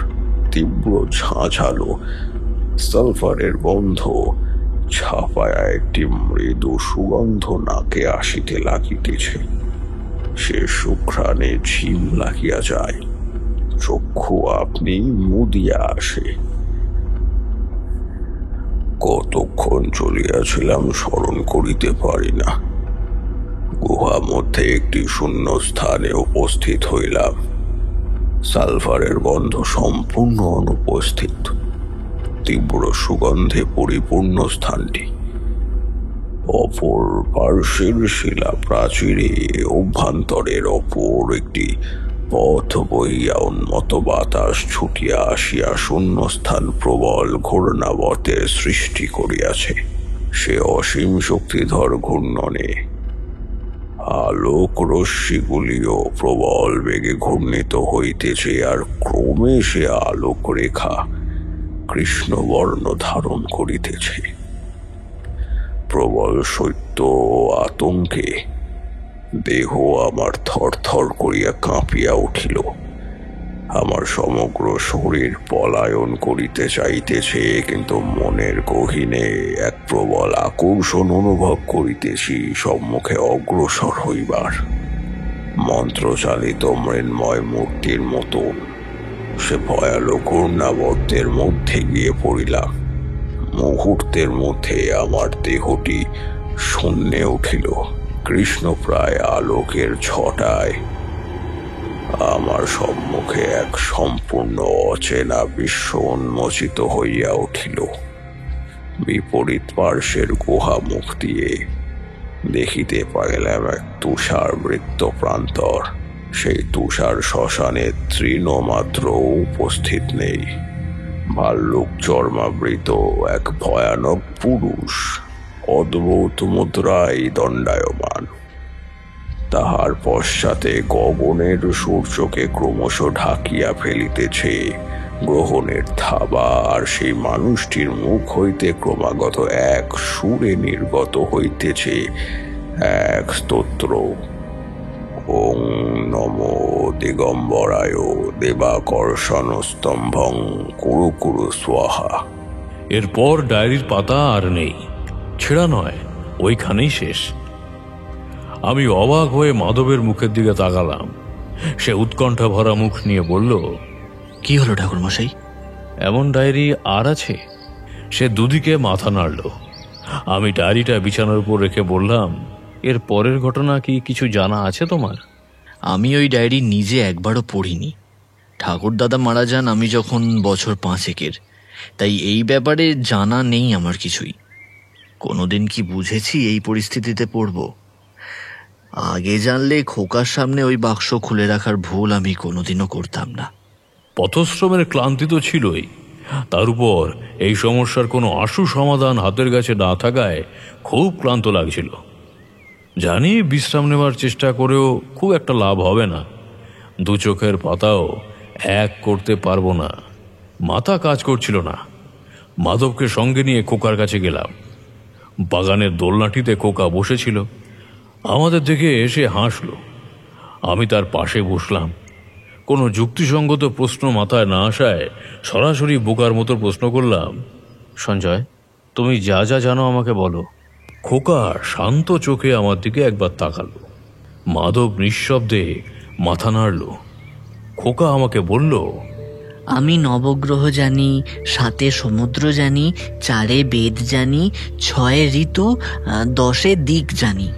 তীব্র ঝাঁঝালো সালফারের গন্ধ ছাপায়া একটি মৃদু সুগন্ধ নাকে আসিতে লাগিতেছে। সে সুঘ্রাণে ঝিম লাগিয়া যায়, চক্ষু আপনি মুদিয়া আসে। কতক্ষণ চলিয়াছিলাম স্মরণ করিতে পারি না। গুহা মধ্যে একটি শূন্য স্থানে উপস্থিত হইলাম। সালফারের গন্ধ সম্পূর্ণ অনুপস্থিত। তীব্র সুগন্ধে পরিপূর্ণ স্থানটি। অপর পার্শ্বের শিলা প্রাচীরে অভ্যন্তরের অপর একটি পথ বইয়া উন্মত বাতাস ছুটিয়া আসিয়া শূন্যস্থান প্রবল ঘূর্ণাবর্তের সৃষ্টি করিয়াছে। সে অসীম শক্তিধর ঘূর্ণনে আলোক রশ্মিগুলিও প্রবল বেগে ঘূর্ণিত হইতেছে, আর ক্রমে সে আলোক রেখা কৃষ্ণবর্ণ ধারণ করিতেছে। প্রবল শৈত্য আতঙ্কে দেহ আমার থরথর করিয়া কাঁপিয়া উঠিল। আমার সমগ্র শরীর পলায়ন করিতে চাইতেছে, কিন্তু মনের গহীনে এক প্রবল আকর্ষণ অনুভব করিতেছি সম্মুখে অগ্রসর হইবার। মন্ত্রচালিত মৃন্ময় মূর্তির মতন সে ভয়ালো ঘূর্ণাবর্তের মধ্যে গিয়ে পড়িলাম। মুহূর্তের মধ্যে আমার দেহটি শূন্যে উঠিল। কৃষ্ণপ্রায় আলোকের ছটায় আমার সম্মুখে এক সম্পূর্ণ অচেনা বিশ্ব উন্মোচিত হইয়া উঠিল। বিপরীত পার্শ্বের গুহা মুখ দিয়ে দেখিতে পাইলাম এক তুষার বৃত্ত প্রান্তর। সেই তুষার শ্মশানে তৃণমাত্র উপস্থিত নেই। ভাল্লুক চর্মাবৃত এক ভয়ানক পুরুষ অদ্ভুত মুদ্রায় দণ্ডায়মান। তাহার পশ্চাতে গগনের সূর্যকে ক্রমশ ঢাকিয়া ফেলিতেছে গ্রহণের থাবা, আর সেই মানুষটির মুখ হইতে ক্রমাগত এক সুরে নির্গত হইতেছে এক স্তোত্র। ওং নমো দিগম্বরায় দেবাকর্ষণ স্তম্ভং কুরু কুরু স্বাহা। এরপর ডায়েরির পাতা আর নেই, ছেঁড়া নয়, ওইখানেই শেষ। আমি অবাক হয়ে মাধবের মুখের দিকে তাকালাম। সে উৎকণ্ঠা ভরা মুখ নিয়ে বলল, কি হলো ঠাকুরমশাই? এমন ডায়েরি আর আছে? সে দুদিকে মাথা নাড়ল। আমি ডায়েরিটা বিছানার উপর রেখে বললাম, এর পরের ঘটনা কি কিছু জানা আছে তোমার? আমি ওই ডায়েরি নিজে একবারও পড়িনি। ঠাকুর দাদা মারা যান আমি যখন বছর 5-এর, তাই এই ব্যাপারে জানা নেই আমার কিছুই। কোনোদিন কি বুঝেছি এই পরিস্থিতিতে পড়ব? আগে জানলে খোকার সামনে ওই বাক্স খুলে রাখার ভুল আমি কোনোদিনও করতাম না। পথশ্রমের ক্লান্তি তো ছিলই, তার উপর এই সমস্যার কোনো আশু সমাধান হাতের কাছে না থাকায় খুব ক্লান্ত লাগছিল। জানি বিশ্রাম নেওয়ার চেষ্টা করেও খুব একটা লাভ হবে না, দু চোখের পাতাও এক করতে পারবো না। মাথা কাজ করছিল না। মাধবকে সঙ্গে নিয়ে খোকার কাছে গেলাম। বাগানের দোলনাটিতে খোকা বসেছিল। আমাদের দেখে এসে হাসল। আমি তার পাশে বসলাম। কোনো যুক্তিসঙ্গত প্রশ্ন মাথায় না আসায় সরাসরি বোকার মতো প্রশ্ন করলাম, সঞ্জয়, তুমি যা যা জানো আমাকে বলো। খোকা শান্ত চোখে আমার দিকে একবার তাকালো। মাধব নিঃশব্দে মাথা নাড়ল। খোকা আমাকে বলল, আমি নবগ্রহ জানি, 7 সমুদ্র জানি, 4 বেদ জানি, 6 ঋতু, 10 দিক জানি।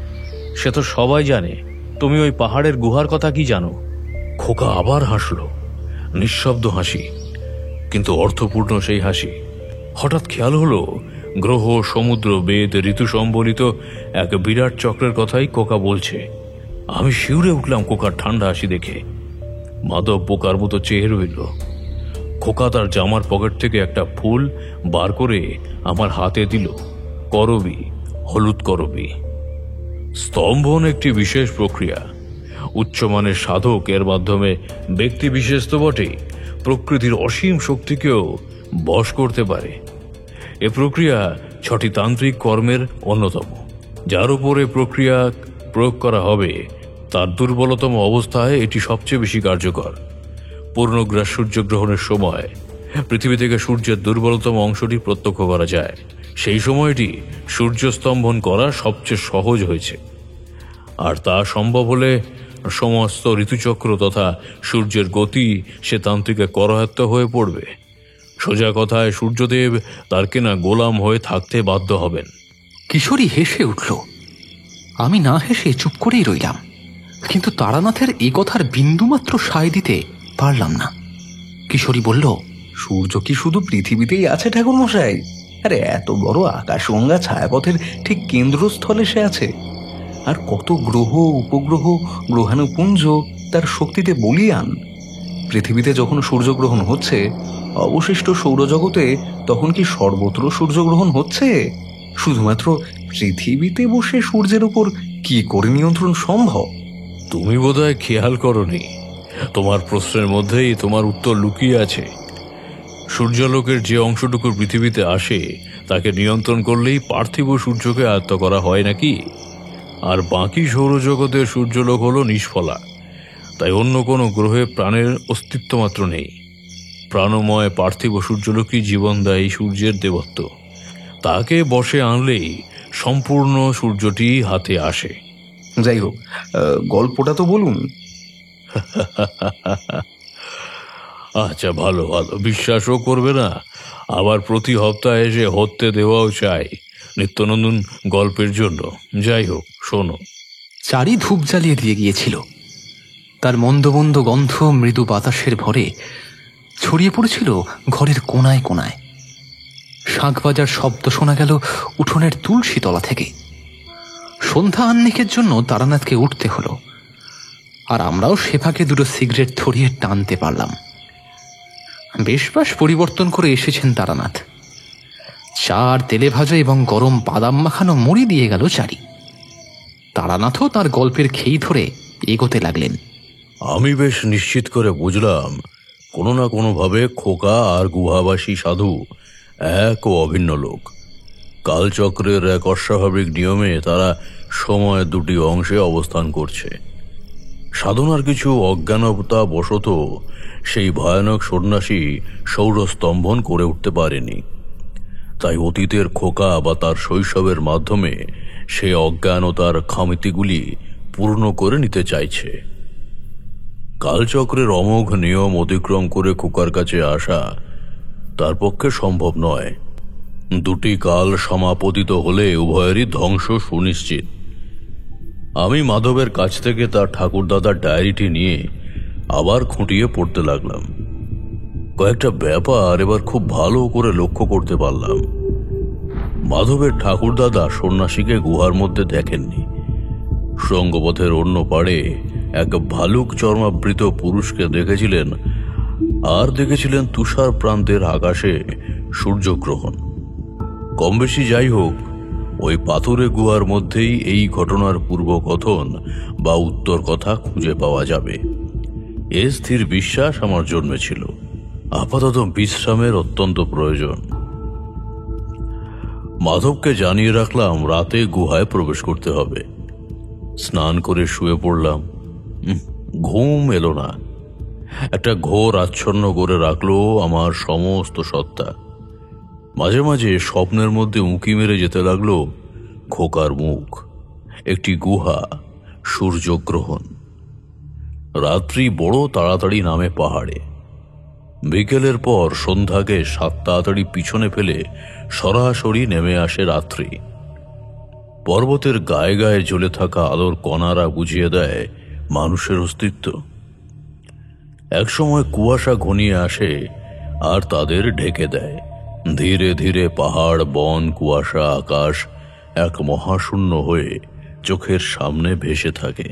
সে তো সবাই জানে, তুমি ওই পাহাড়ের গুহার কথা কি জানো? খোকা আবার হাসল, নিঃশব্দ হাসি, কিন্তু অর্থপূর্ণ সেই হাসি। হঠাৎ খেয়াল হলো গ্রহ, সমুদ্র, বেদ, ঋতু সম্বলিত এক বিরাট চক্রের কথাই খোকা বলছে। আমি শিউরে উঠলাম খোকার ঠান্ডা হাসি দেখে। মাধব বোকার মতো চেয়ে রইল। খোকা তার জামার পকেট থেকে একটা ফুল বার করে আমার হাতে দিল। করবী, হলুদ করবী। স্তম্ভন একটি বিশেষ প্রক্রিয়া। উচ্চমানের সাধক এর মাধ্যমে ব্যক্তি বিশেষ তো বটেই, প্রকৃতির অসীম শক্তিকেও বশ করতে পারে। এ প্রক্রিয়া 6টি তান্ত্রিক কর্মের অন্যতম। যার উপরে প্রক্রিয়া প্রয়োগ করা হবে তার দুর্বলতম অবস্থায় এটি সবচেয়ে বেশি কার্যকর। পূর্ণগ্রাস সূর্যগ্রহণের সময় পৃথিবী থেকে সূর্যের দুর্বলতম অংশটি প্রত্যক্ষ করা যায়। সেই সময়টি সূর্যস্তম্ভন করা সবচেয়ে সহজ হয়েছে, আর তা সম্ভব হলে সমস্ত ঋতুচক্র তথা সূর্যের গতি সে তান্ত্রিকে করায়ত্ত হয়ে পড়বে। সোজা কথায় সূর্যদেব তার কেনা গোলাম হয়ে থাকতে বাধ্য হবেন। কিশোরী হেসে উঠল। আমি না হেসে চুপ করেই রইলাম, কিন্তু তারানাথের এ কথার বিন্দুমাত্র সায় দিতে পারলাম না। কিশোরী বলল, সূর্য কি শুধু পৃথিবীতেই আছে ঠাকুরমশাই? আরে এত বড় আকাশগঙ্গা ছায়াপথের ঠিক কেন্দ্রস্থলে সে আছে। আর কত গ্রহ, উপগ্রহ, গ্রহাণুপুঞ্জ তার শক্তিতে বলীয়ান। পৃথিবীতে যখন সূর্যগ্রহণ হচ্ছে, অবশিষ্ট সৌরজগতে তখন কি সর্বত্র সূর্যগ্রহণ হচ্ছে? শুধুমাত্র পৃথিবীতে বসে সূর্যের উপর কি করে নিয়ন্ত্রণ সম্ভব? তুমি বোধহয় খেয়াল করনি, তোমার প্রশ্নের মধ্যেই তোমার উত্তর লুকিয়ে আছে। সূর্যালোকের যে অংশটুকু পৃথিবীতে আসে তাকে নিয়ন্ত্রণ করলেই পার্থিব সূর্যকে আয়ত্ত করা হয় নাকি? আর বাকি সৌরজগতের সূর্যলোক হলো নিষ্ফলা, তাই অন্য কোনো গ্রহে প্রাণের অস্তিত্ব মাত্র নেই। প্রাণময় পার্থিব সূর্যলোকই জীবনদায়ী সূর্যের দেবত্ব। তাকে বশে আনলেই সম্পূর্ণ সূর্যটি হাতে আসে। যাই হোক, গল্পটা তো বলুন। আচ্ছা, ভালো ভালো, বিশ্বাসও করবে না, আবার প্রতি সপ্তাহে এসে হত্যে দেওয়াও চাই নিত্যনন্দন গল্পের জন্য। যাই হোক, শোনো। চারি ধূপ জ্বালিয়ে দিয়ে গিয়েছিল। তার মন্দ মন্দ গন্ধ মৃদু বাতাসের ভরে ছড়িয়ে পড়েছিল ঘরের কোনায় কোনায়। শাঁখ বাজার শব্দ শোনা গেল উঠোনের তুলসী তলা থেকে। সন্ধ্যা আহ্নিকের জন্য তারানাথকে উঠতে হলো, আর আমরাও সে ফাঁকে দুটো সিগারেট ধরিয়ে টানতে পারলাম। বেশবাস পরিবর্তন করে এসেছেন তারানাথ। চার তেলে ভাজা এবং গরম বাদাম মাখানো মুড়ি দিয়ে গেল চারি। তারানাথও তার গল্পের খেই ধরে এগোতে লাগলেন। আমি বেশ নিশ্চিত করে বুঝলাম, কোনো না কোনোভাবে খোকা আর গুহাবাসী সাধু এক ও অভিন্ন লোক। কালচক্রের এক অস্বাভাবিক নিয়মে তারা সময় দুটি অংশে অবস্থান করছে। সাধনার কিছু অজ্ঞানতা বশত সেই ভয়ানক সন্ন্যাসী সৌরস্তম্ভন করে উঠতে পারেনি, তাই অতীতের খোকা বা তার শৈশবের মাধ্যমে সে অজ্ঞানতার খামিতিগুলি পূর্ণ করে নিতে চাইছে। কালচক্রের অমোঘ নিয়ম অতিক্রম করে খোকার কাছে আসা তার পক্ষে সম্ভব নয়। দুটি কাল সমাপতিত হলে উভয়েরই ধ্বংস সুনিশ্চিত। আমি মাধবের কাছ থেকে তার ঠাকুরদাদার ডায়েরিটি নিয়ে আবার খুঁটিয়ে পড়তে লাগলাম। কয়েকটা ব্যাপার এবার খুব ভালো করে লক্ষ্য করতে পারলাম। মাধবের ঠাকুরদাদা সন্ন্যাসীকে গুহার মধ্যে দেখেননি। সঙ্গপথের অন্য পাড়ে এক ভালুক চর্মাবৃত পুরুষকে দেখেছিলেন, আর দেখেছিলেন তুষার প্রান্তের আকাশে সূর্যগ্রহণ। কম বেশি যাই হোক, ওই পাথুরে গুহার মধ্যেই এই ঘটনার পূর্বকথন বা উত্তর কথা খুঁজে পাওয়া যাবে, এ স্থির বিশ্বাস আমার জন্মেছিল। আপাতত বিশ্রামের অত্যন্ত প্রয়োজন। মাধবকে জানিয়ে রাখলাম রাতে গুহায় প্রবেশ করতে হবে। স্নান করে শুয়ে পড়লাম। ঘুম এলো না। একটা ঘোর আচ্ছন্ন করে রাখলো আমার সমস্ত সত্তা। মাঝে মাঝে স্বপ্নের মধ্যে উঁকি মেরে যেতে লাগলো খোকার মুখ, একটি গুহা, সূর্যগ্রহণ। রাত্রি বড় তাড়াতাড়ি নামে পাহাড়ে। বিকেলের পর সন্ধ্যাকে সাত তাড়াতাড়ি পিছনে ফেলে সরাসরি নেমে আসে রাত্রি। পর্বতের গায়ে গায়ে জ্বলে থাকা আলোর কণারা বুঝিয়ে দেয় মানুষের অস্তিত্ব। একসময় কুয়াশা ঘনিয়ে আসে আর তাদের ঢেকে দেয়। ধীরে ধীরে পাহাড়, বন, কুয়াশা, আকাশ এক মহাশূন্য হয়ে চোখের সামনে ভেসে থাকে।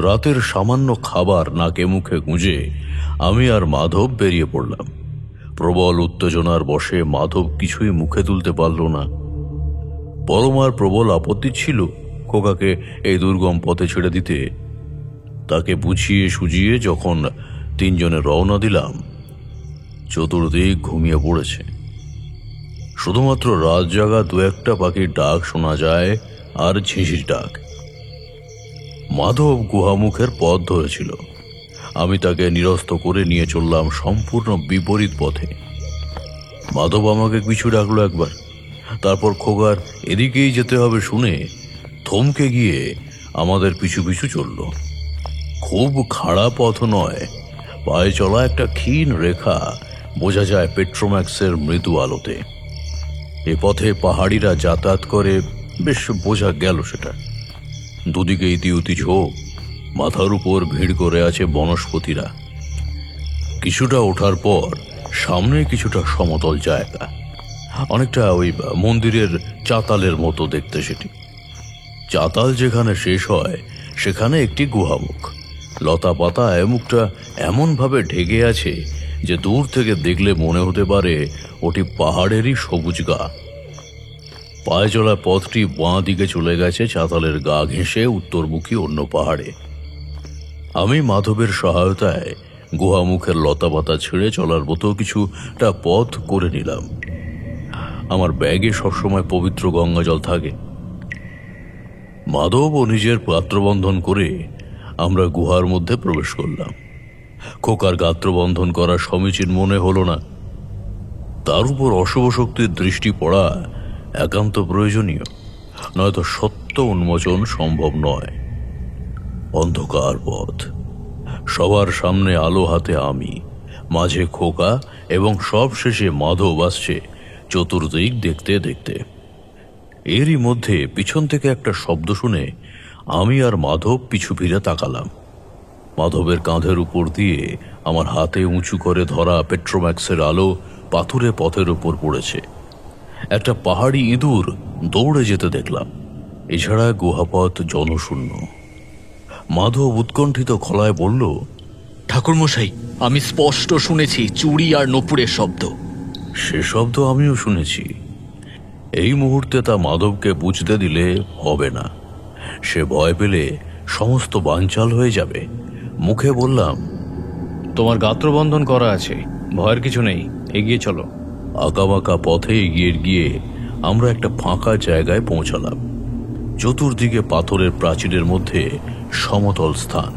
রাতের সামান্য খাবার নাকে মুখে গুঁজে আমি আর মাধব বেরিয়ে পড়লাম। প্রবল উত্তেজনার বশে মাধব কিছুই মুখে তুলতে পারল না। পরমার প্রবল আপত্তি ছিল খোকাকে এই দুর্গম পথে ছেড়ে দিতে। তাকে বুঝিয়ে সুজিয়ে যখন তিনজনে রওনা দিলাম, চতুর্দিক ঘুমিয়ে পড়েছে। শুধুমাত্র রাত জাগা দু একটা পাখির ডাক শোনা যায়, আর ঝিঁঝির ডাক। মাধব গুহামুখের পথ ধরেছিল। আমি তাকে নিরস্ত করে নিয়ে চললাম সম্পূর্ণ বিপরীত পথে। মাধব আমাকে পিছু ডাকলো একবার, তারপর খোকার এদিকেই যেতে হবে শুনে থমকে গিয়ে আমাদের পিছু পিছু চলল। খুব খাড়া পথ নয়, পায়ে চলা একটা ক্ষীণ রেখা বোঝা যায় পেট্রোম্যাক্সের মৃদু আলোতে। এ পথে পাহাড়িরা যাতায়াত করে, বেশ বোঝা গেল সেটা। দুদিকে ইতিউতি ঝোপ, মাথার উপর ভিড় করে আছে বনস্পতিরা। কিছুটা ওঠার পর সামনে কিছুটা সমতল জায়গা, অনেকটা ওই মন্দিরের চাতালের মতো দেখতে সেটি। চাতাল যেখানে শেষ হয় সেখানে একটি গুহামুখ। লতা পাতায় মুখটা এমনভাবে ঢেকে আছে যে দূর থেকে দেখলে মনে হতে পারে ওটি পাহাড়েরই সবুজ গা। পায়ে চলা পথটি বাঁ দিকে চলে গেছে চাতালের গা ঘেঁষে উত্তরমুখী অন্য পাহাড়ে। আমি মাধবের সহায়তায় গুহামুখের লতা পাতা ছেড়ে চলার মতো কিছুটা পথ করে নিলাম। আমার ব্যাগে সবসময় পবিত্র গঙ্গা জল থাকে। মাধব ও নিজের পাত্রবন্ধন করে আমরা গুহার মধ্যে প্রবেশ করলাম। খোকার গাত্রবন্ধন করা সমীচীন মনে হলো না। তার উপর অশুভ শক্তির দৃষ্টি পড়া একান্ত প্রয়োজনীয়, নয়তো সত্য সত্য উন্মোচন সম্ভব নয়। অন্ধকার পথ, সবার সামনে আলো হাতে আমি, মাঝে খোকা এবং সব শেষে মাধব আসছে চতুর্দিক দেখতে দেখতে। এরই মধ্যে পিছন থেকে একটা শব্দ শুনে আমি আর মাধব পিছু ফিরে তাকালাম। মাধবের কাঁধের উপর দিয়ে আমার হাতে উঁচু করে ধরা পেট্রোম্যাক্সের আলো পাথুরে পথের উপর পড়েছে। একটা পাহাড়ি ইঁদুর দৌড়ে যেতে দেখলাম। এছাড়া গুহাপথ জনশূন্য। মাধব উৎকণ্ঠিত গলায় বলল, ঠাকুরমশাই, আমি স্পষ্ট শুনেছি চুড়ি আর নপুরের শব্দ। সে শব্দ আমিও শুনেছি। এই মুহূর্তে তা মাধবকে বুঝতে দিলে হবে না। সে ভয় পেলে সমস্ত বানচাল হয়ে যাবে। মুখে বললাম, তোমার গাত্রবন্ধন করা আছে, ভয়ের কিছু নেই, এগিয়ে চলো। আঁকাবাঁকা পথে এগিয়ে গিয়ে আমরা একটা ফাঁকা জায়গায় পৌঁছালাম। চতুর্দিকে পাথরের প্রাচীরের মধ্যে সমতল স্থান।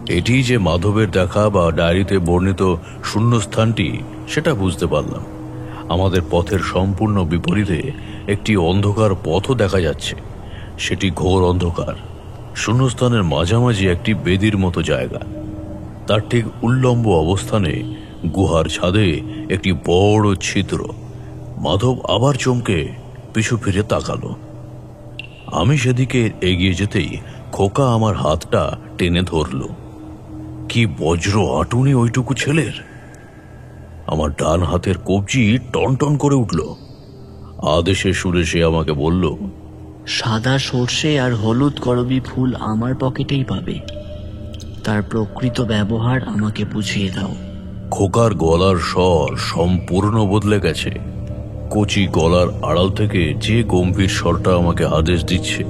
এটি যে মাধবের দেখা বা ডায়েরিতে বর্ণিত শূন্যস্থানটি সেটা বুঝতে পারলাম। আমাদের পথের সম্পূর্ণ বিপরীতে একটি অন্ধকার পথও দেখা যাচ্ছে। সেটি ঘোর অন্ধকার। শূন্যস্থানের মাঝামাঝি একটি বেদির মতো জায়গা। তার ঠিক উল্লম্ব অবস্থানে গুহার ছাদে একটি বড় ছিদ্র। মাধব আবার চমকে পিছু ফিরে তাকালো। আমি সেদিকে এগিয়ে যেতেই খোকা আমার হাতটা টেনে ধরল। কি বজ্র আটুনি ওইটুকু ছেলের! আমার ডান হাতের কবজি টনটন করে উঠল। আদেশে সুরে সে আমাকে বলল, সাদা সর্ষে আর হলুদ করবি ফুল আমার পকেটেই পাবে, তার প্রকৃত ব্যবহার আমাকে বুঝিয়ে দাও। খোকার গলার স্বর সম্পূর্ণ বদলে গেছে। কচি গলার আড়াল থেকে যে গম্ভীর স্বরটা আমাকে আদেশ দিচ্ছে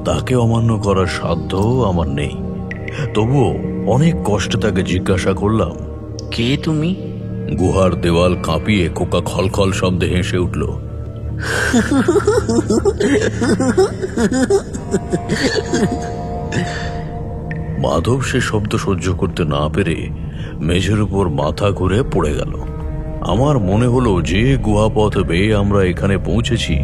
তাকে অমান্য করার সাধ্য আমার নেই। তবুও অনেক কষ্টে তাকে জিজ্ঞাসা করলাম, কে তুমি? গুহার দেওয়াল কাঁপিয়ে খোকা খলখল শব্দে হেসে উঠল। মাধব সে শব্দ সহ্য করতে না পেরে মেঝের উপর মাথা ঘুরে পড়ে গেল। আমার মনে হলো যে গুহাপথ বেয়ে আমরা এখানে পৌঁছেছি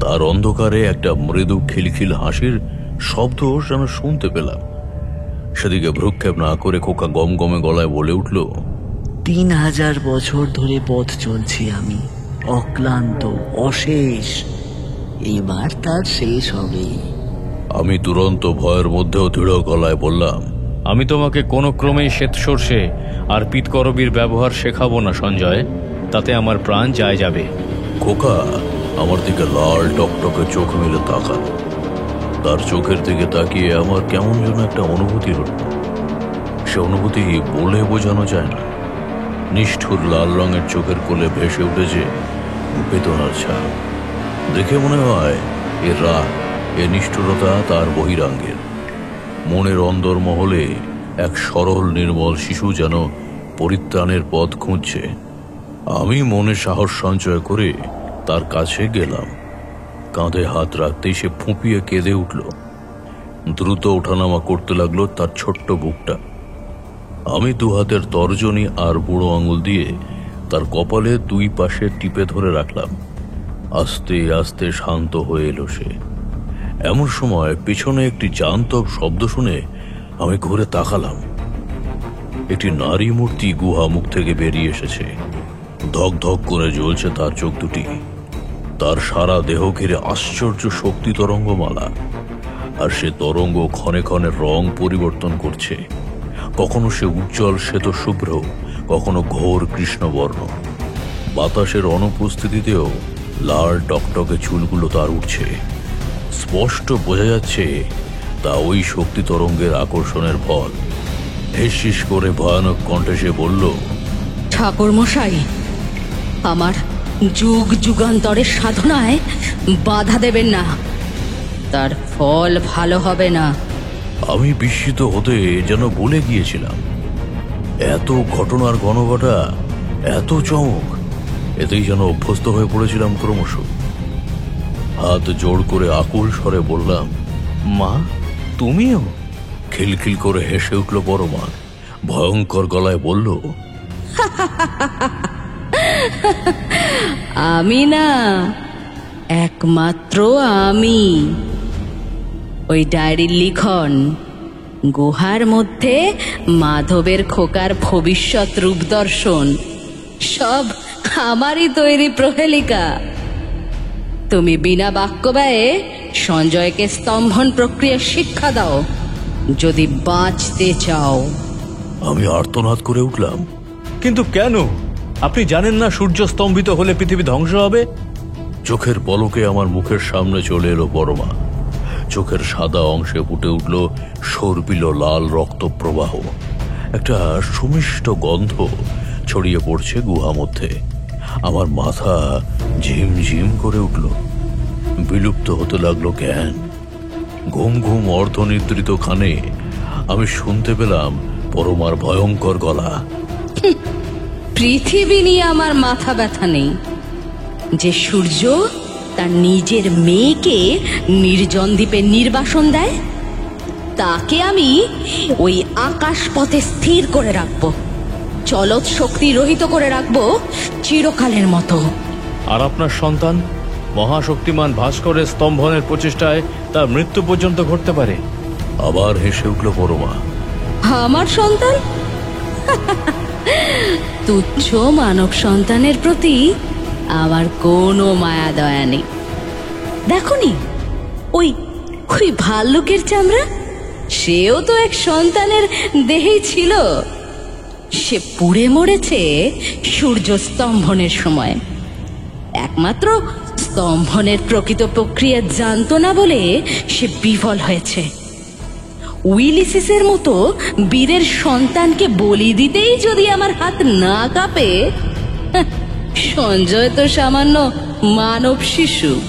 তার অন্ধকারে একটা মৃদু খিলখিল হাসির শব্দ যেন শুনতে পেলাম। সেদিকে ভ্রুক্ষেপ না করে খোকা গমগমে গলায় বলে উঠল, 3000 বছর ধরে পথ চলছি আমি, অক্লান্ত, অশেষ। এবার তার শেষ হবে। আমি দুরন্ত ভয়ের মধ্যেও দৃঢ় গলায় বললাম, আমি তোমাকে কোনো ক্রমেই শ্বেত সর্ষে আর পিতকরবীর ব্যবহার শেখাবো না সঞ্জয়, তাতে আমার প্রাণ যায় যাবে। খোকা আমার দিকে লাল টকটকে চোখ মেলে তাকাল। তার চোখের দিকে তাকিয়ে আমার কেমন যেন একটা অনুভূতি হল। সে অনুভূতি বলে বোঝানো যায় না। নিষ্ঠুর লাল রঙের চোখের কোলে ভেসে উঠেছে বেদনার ছাপ। দেখে মনে হয় এ রাগ, এ নিষ্ঠুরতা তার বহিরাঙ্গের। মনের অন্দরমহলে এক সরল নির্মল শিশু যেন পরিত্রাণের পথ খুঁজছে। আমি মনে সাহস সঞ্চয় করে তার কাছে গেলাম। কাঁধে হাত রাখতেই সে ফুঁপিয়ে কেঁদে উঠল। দ্রুত ওঠানামা করতে লাগলো তার ছোট্ট বুকটা। আমি দু হাতের তর্জনী আর বুড়ো আঙুল দিয়ে তার কপালে দুই পাশে টিপে ধরে রাখলাম। আস্তে আস্তে শান্ত হয়ে এলো সে। এমন সময় পিছনে একটি জান্তব শব্দ শুনে আমি ঘুরে তাকালাম। একটি নারী মূর্তি গুহা মুখ থেকে বেরিয়ে এসেছে। ধক ধক করে জ্বলছে তার চোখ দুটি। তার সারা দেহ ঘিরে আশ্চর্য শক্তি তরঙ্গমালা। আর সে তরঙ্গ ক্ষণে ক্ষণে রং পরিবর্তন করছে। কখনো সে উজ্জ্বল শ্বেত শুভ্র, কখনো ঘোর কৃষ্ণবর্ণ। বাতাসের অনুপস্থিতিতেও লাল টকটকে চুলগুলো তার উঠছে। স্পষ্ট বোঝা যাচ্ছে তা ওই শক্তি তরঙ্গের আকর্ষণের ফল। হিস করে ভয়ানক কণ্ঠে সে বলল, ঠাকুর মশাই, আমার যুগ যুগান্তরের সাধনায় বাধা দেবেন না, তার ফল ভালো হবে না। আমি বিস্মিত হতে যেন ভুলে গিয়েছিলাম। এত ঘটনার ঘনঘটা, এত চমক, এতেই যেন অভ্যস্ত হয়ে পড়েছিলাম ক্রমশ। হাত জোড় করে আকুল স্বরে বললাম, মা, তুমিও? খিলখিল করে হেসে উঠল বড় মা। ভয়ঙ্কর গলায় বলল, আমি না, একমাত্র আমি। ওই ডায়েরির লিখন গুহার মধ্যে মাধবের খোকার ভবিষ্যৎ রূপ দর্শন সব আমারই তৈরি প্রহেলিকা। তুমি বিনা বাক্য ব্যয়ে সঞ্জয়কে স্তম্ভন প্রক্রিয়া শিক্ষা দাও যদি বাঁচতে চাও। আমি আর্তনাদ করে উঠলাম। কিন্তু কেন? আপনি জানেন না সূর্য স্তম্ভিত হলে পৃথিবী ধ্বংস হবে? চোখের পলকে আমার মুখের সামনে চলে এলো পরমা। চোখের সাদা অংশে ফুটে উঠল সর্পিল লাল রক্ত প্রবাহ। একটা সুমিষ্ট গন্ধ ছড়িয়ে পড়ছে গুহা মধ্যে। আমার মাথা ঝিমঝিম করে উঠল। বিলুপ্ত হতে লাগলো জ্ঞান। ঘুম ঘুম অর্ধনিদ্রিত খানে আমি শুনতে পেলাম পরমার ভয়ঙ্কর গলা। পৃথিবী নিয়ে আমার মাথা ব্যথা নেই। যে সূর্য তার নিজের মেয়েকে নির্জন দ্বীপে নির্বাসন দেয় তাকে আমি ওই আকাশ পথে স্থির করে রাখবো, চলৎ শক্তি রহিত করে রাখবো চিরকালের মতো। আর আপনার সন্তান মহাশক্তিমান ভাস্করের স্তম্ভনের প্রচেষ্টায় তার মৃত্যু পর্যন্ত ঘটতে পারে। আবার হেসে উঠল পরমা। আমার সন্তান? তুচ্ছ মানব সন্তানের প্রতি আমার কোনো মায়া দয়া নেই। দেখনি ওই ওই ভাল্লুকের চামড়া, সেও তো এক সন্তানের দেহেই ছিল। সে পুড়ে মরেছে সূর্য স্তম্ভনের সময়। একমাত্র স্তম্ভনের প্রকৃত প্রক্রিয়া জানতো না বলে সে বিফল হয়েছে। উইলিসিসের মতো বীরের সন্তানকে বলি দিতেই যদি আমার হাত না কাঁপে, সঞ্জয় তো সামান্য মানব শিশু।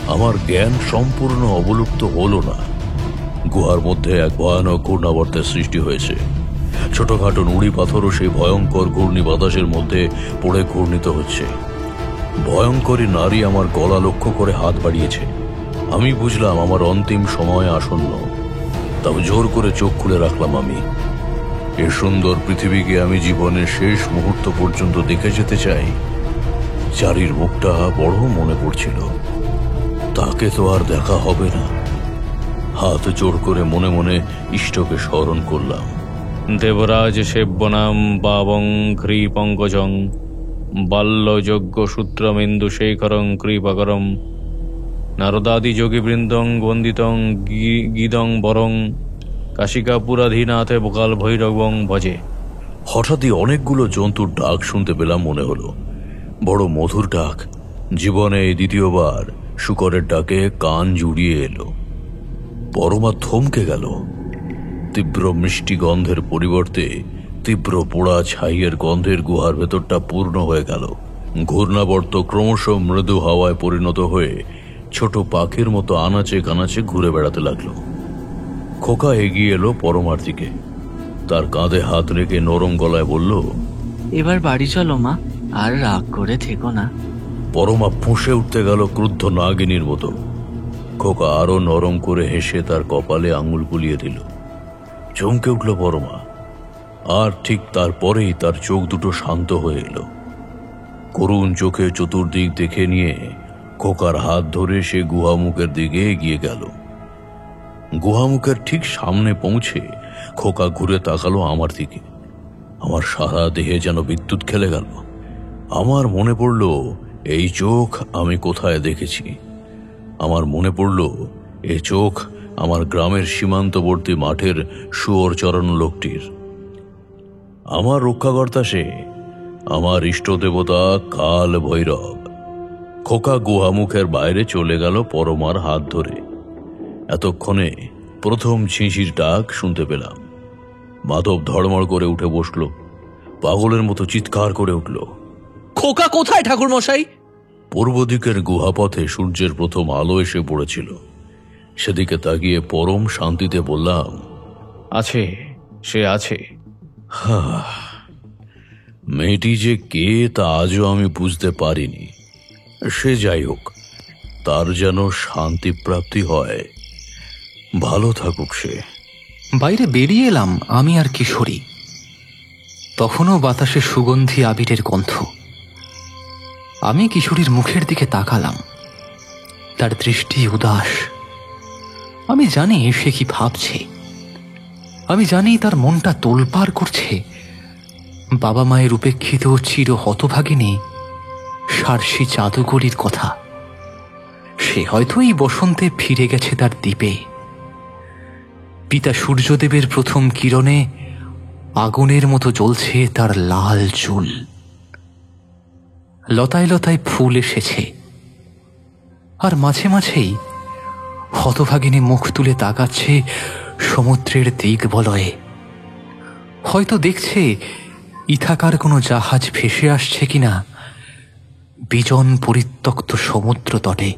আমার জ্ঞান সম্পূর্ণ অবলুপ্ত হলো না। গুহার মধ্যে এক ভয়ানক ঘূর্ণাবর্তের সৃষ্টি হয়েছে। ছোটখাটো নুড়ি পাথরও সেই ভয়ঙ্কর ঘূর্ণি বাতাসের মধ্যে পড়ে ঘূর্ণিত হচ্ছে। ভয়ঙ্করী নারী আমার গলা লক্ষ্য করে হাত বাড়িয়েছে। আমি বুঝলাম আমার অন্তিম সময় আসন্ন। তবে জোর করে চোখ খুলে রাখলাম। আমি এ সুন্দর পৃথিবীকে আমি জীবনের শেষ মুহূর্ত পর্যন্ত দেখে যেতে চাই। চারির মুখটা বড় মনে পড়ছিল। তাকে তো আর দেখা হবে না। হাত জোর করে মনে মনে ইষ্টকে স্মরণ করলাম। দেবরাজ সেব্যনাম বাবং খ্রি পঙ্কজং বাল্যযজ্ঞ সূত্রমেন্দু শেখরং কৃপাকরম নারদাদি যোগীবৃন্দং বন্দিতং গীদং বরং কাশিকাপুরাধীনাথে বোকাল ভৈরবং ভজে। হঠাৎই অনেকগুলো জন্তুর ডাক শুনতে পেলাম মনে হলো। বড় মধুর ডাক। জীবনে এই দ্বিতীয়বার শূকরের ডাকে কান জুড়িয়ে এলো। পরমা থমকে গেল। তীব্র মিষ্টি গন্ধের পরিবর্তে তীব্র পোড়া ছাইয়ের গন্ধের গুহার ভেতরটা পূর্ণ হয়ে গেল। ঘূর্ণাবর্ত ক্রমশ মৃদু হাওয়ায় পরিণত হয়ে ছোট পাখির মতো আনাচে কানাচে ঘুরে বেড়াতে লাগলো। খোকা এগিয়ে এলো পরমার দিকে। তার কাঁধে হাত রেখে নরম গলায় বলল, এবার বাড়ি চলো মা, আর রাগ করে থেকো না। পরমা ফুঁসে উঠতে গেল ক্রুদ্ধ নাগিনীর মতো। খোকা আরো নরম করে হেসে তার কপালে আঙুল বুলিয়ে দিল। চমকে উঠল পরমা। আর ঠিক তারপরেই তার চোখ দুটো শান্ত হয়ে এলো। করুণ চোখে চতুর্দিক দেখে নিয়ে খোকার হাত ধরে সে গুহামুখের দিকে এগিয়ে গেল। গুহামুখের ঠিক সামনে পৌঁছে খোকা ঘুরে তাকালো আমার দিকে। আমার সারা দেহে যেন বিদ্যুৎ খেলে গেল। আমার মনে পড়ল এই চোখ আমি কোথায় দেখেছি। আমার মনে পড়ল এই চোখ আমার গ্রামের সীমান্তবর্তী মাঠের শুয়োর চরানো লোকটির। আমার রক্ষাকর্তা সে, আমার ইষ্ট দেবতা কাল ভৈরব। খোকা গুহামুখের বাইরে চলে গেল পরমার হাত ধরে। এতক্ষণে প্রথম ঝিঁঝির ডাক শুনতে পেলাম। মাধব ধড়মড় করে উঠে বসল। পাগলের মতো চিৎকার করে উঠল, খোকা কোথায় ঠাকুর মশাই? পূর্ব দিকের গুহাপথে সূর্যের প্রথম আলো এসে পড়েছিল। সেদিকে তাকিয়ে পরম শান্তিতে বললাম, আছে, সে আছে। মেয়েটি যে কে তা আজও আমি বুঝতে পারিনি। সে যাই হোক, তার যেন শান্তি প্রাপ্তি হয়। ভালো থাকুক সে। বাইরে বেরিয়ে এলাম আমি আর কিশোরী। তখনও বাতাসে সুগন্ধি আবিরের গন্ধ। আমি কিশোরীর মুখের দিকে তাকালাম। তার দৃষ্টি উদাস। আমি জানি সে কি ভাবছে, আমি জানি তার মনটা তোলপাড় করছে বাবা মায়ের উপেক্ষিত চির হতভাগিনী সার্সি জাদুকরীর কথা। সে হয়তো এই বসন্তে ফিরে গেছে তার দ্বীপে। পিতা সূর্যদেবের প্রথম কিরণে আগুনের মতো জ্বলছে তার লাল চুল, লতায় লতায় ফুল এসেছে, আর মাঝে মাঝেই হতভাগিনী মুখ তুলে তাকাচ্ছে সমুদ্রের দিক বলয়ে। হয়তো দেখছে ইথাকার কোনো জাহাজ ভেসে আসছে কিনা বিজন পরিত্যক্ত সমুদ্র তটে।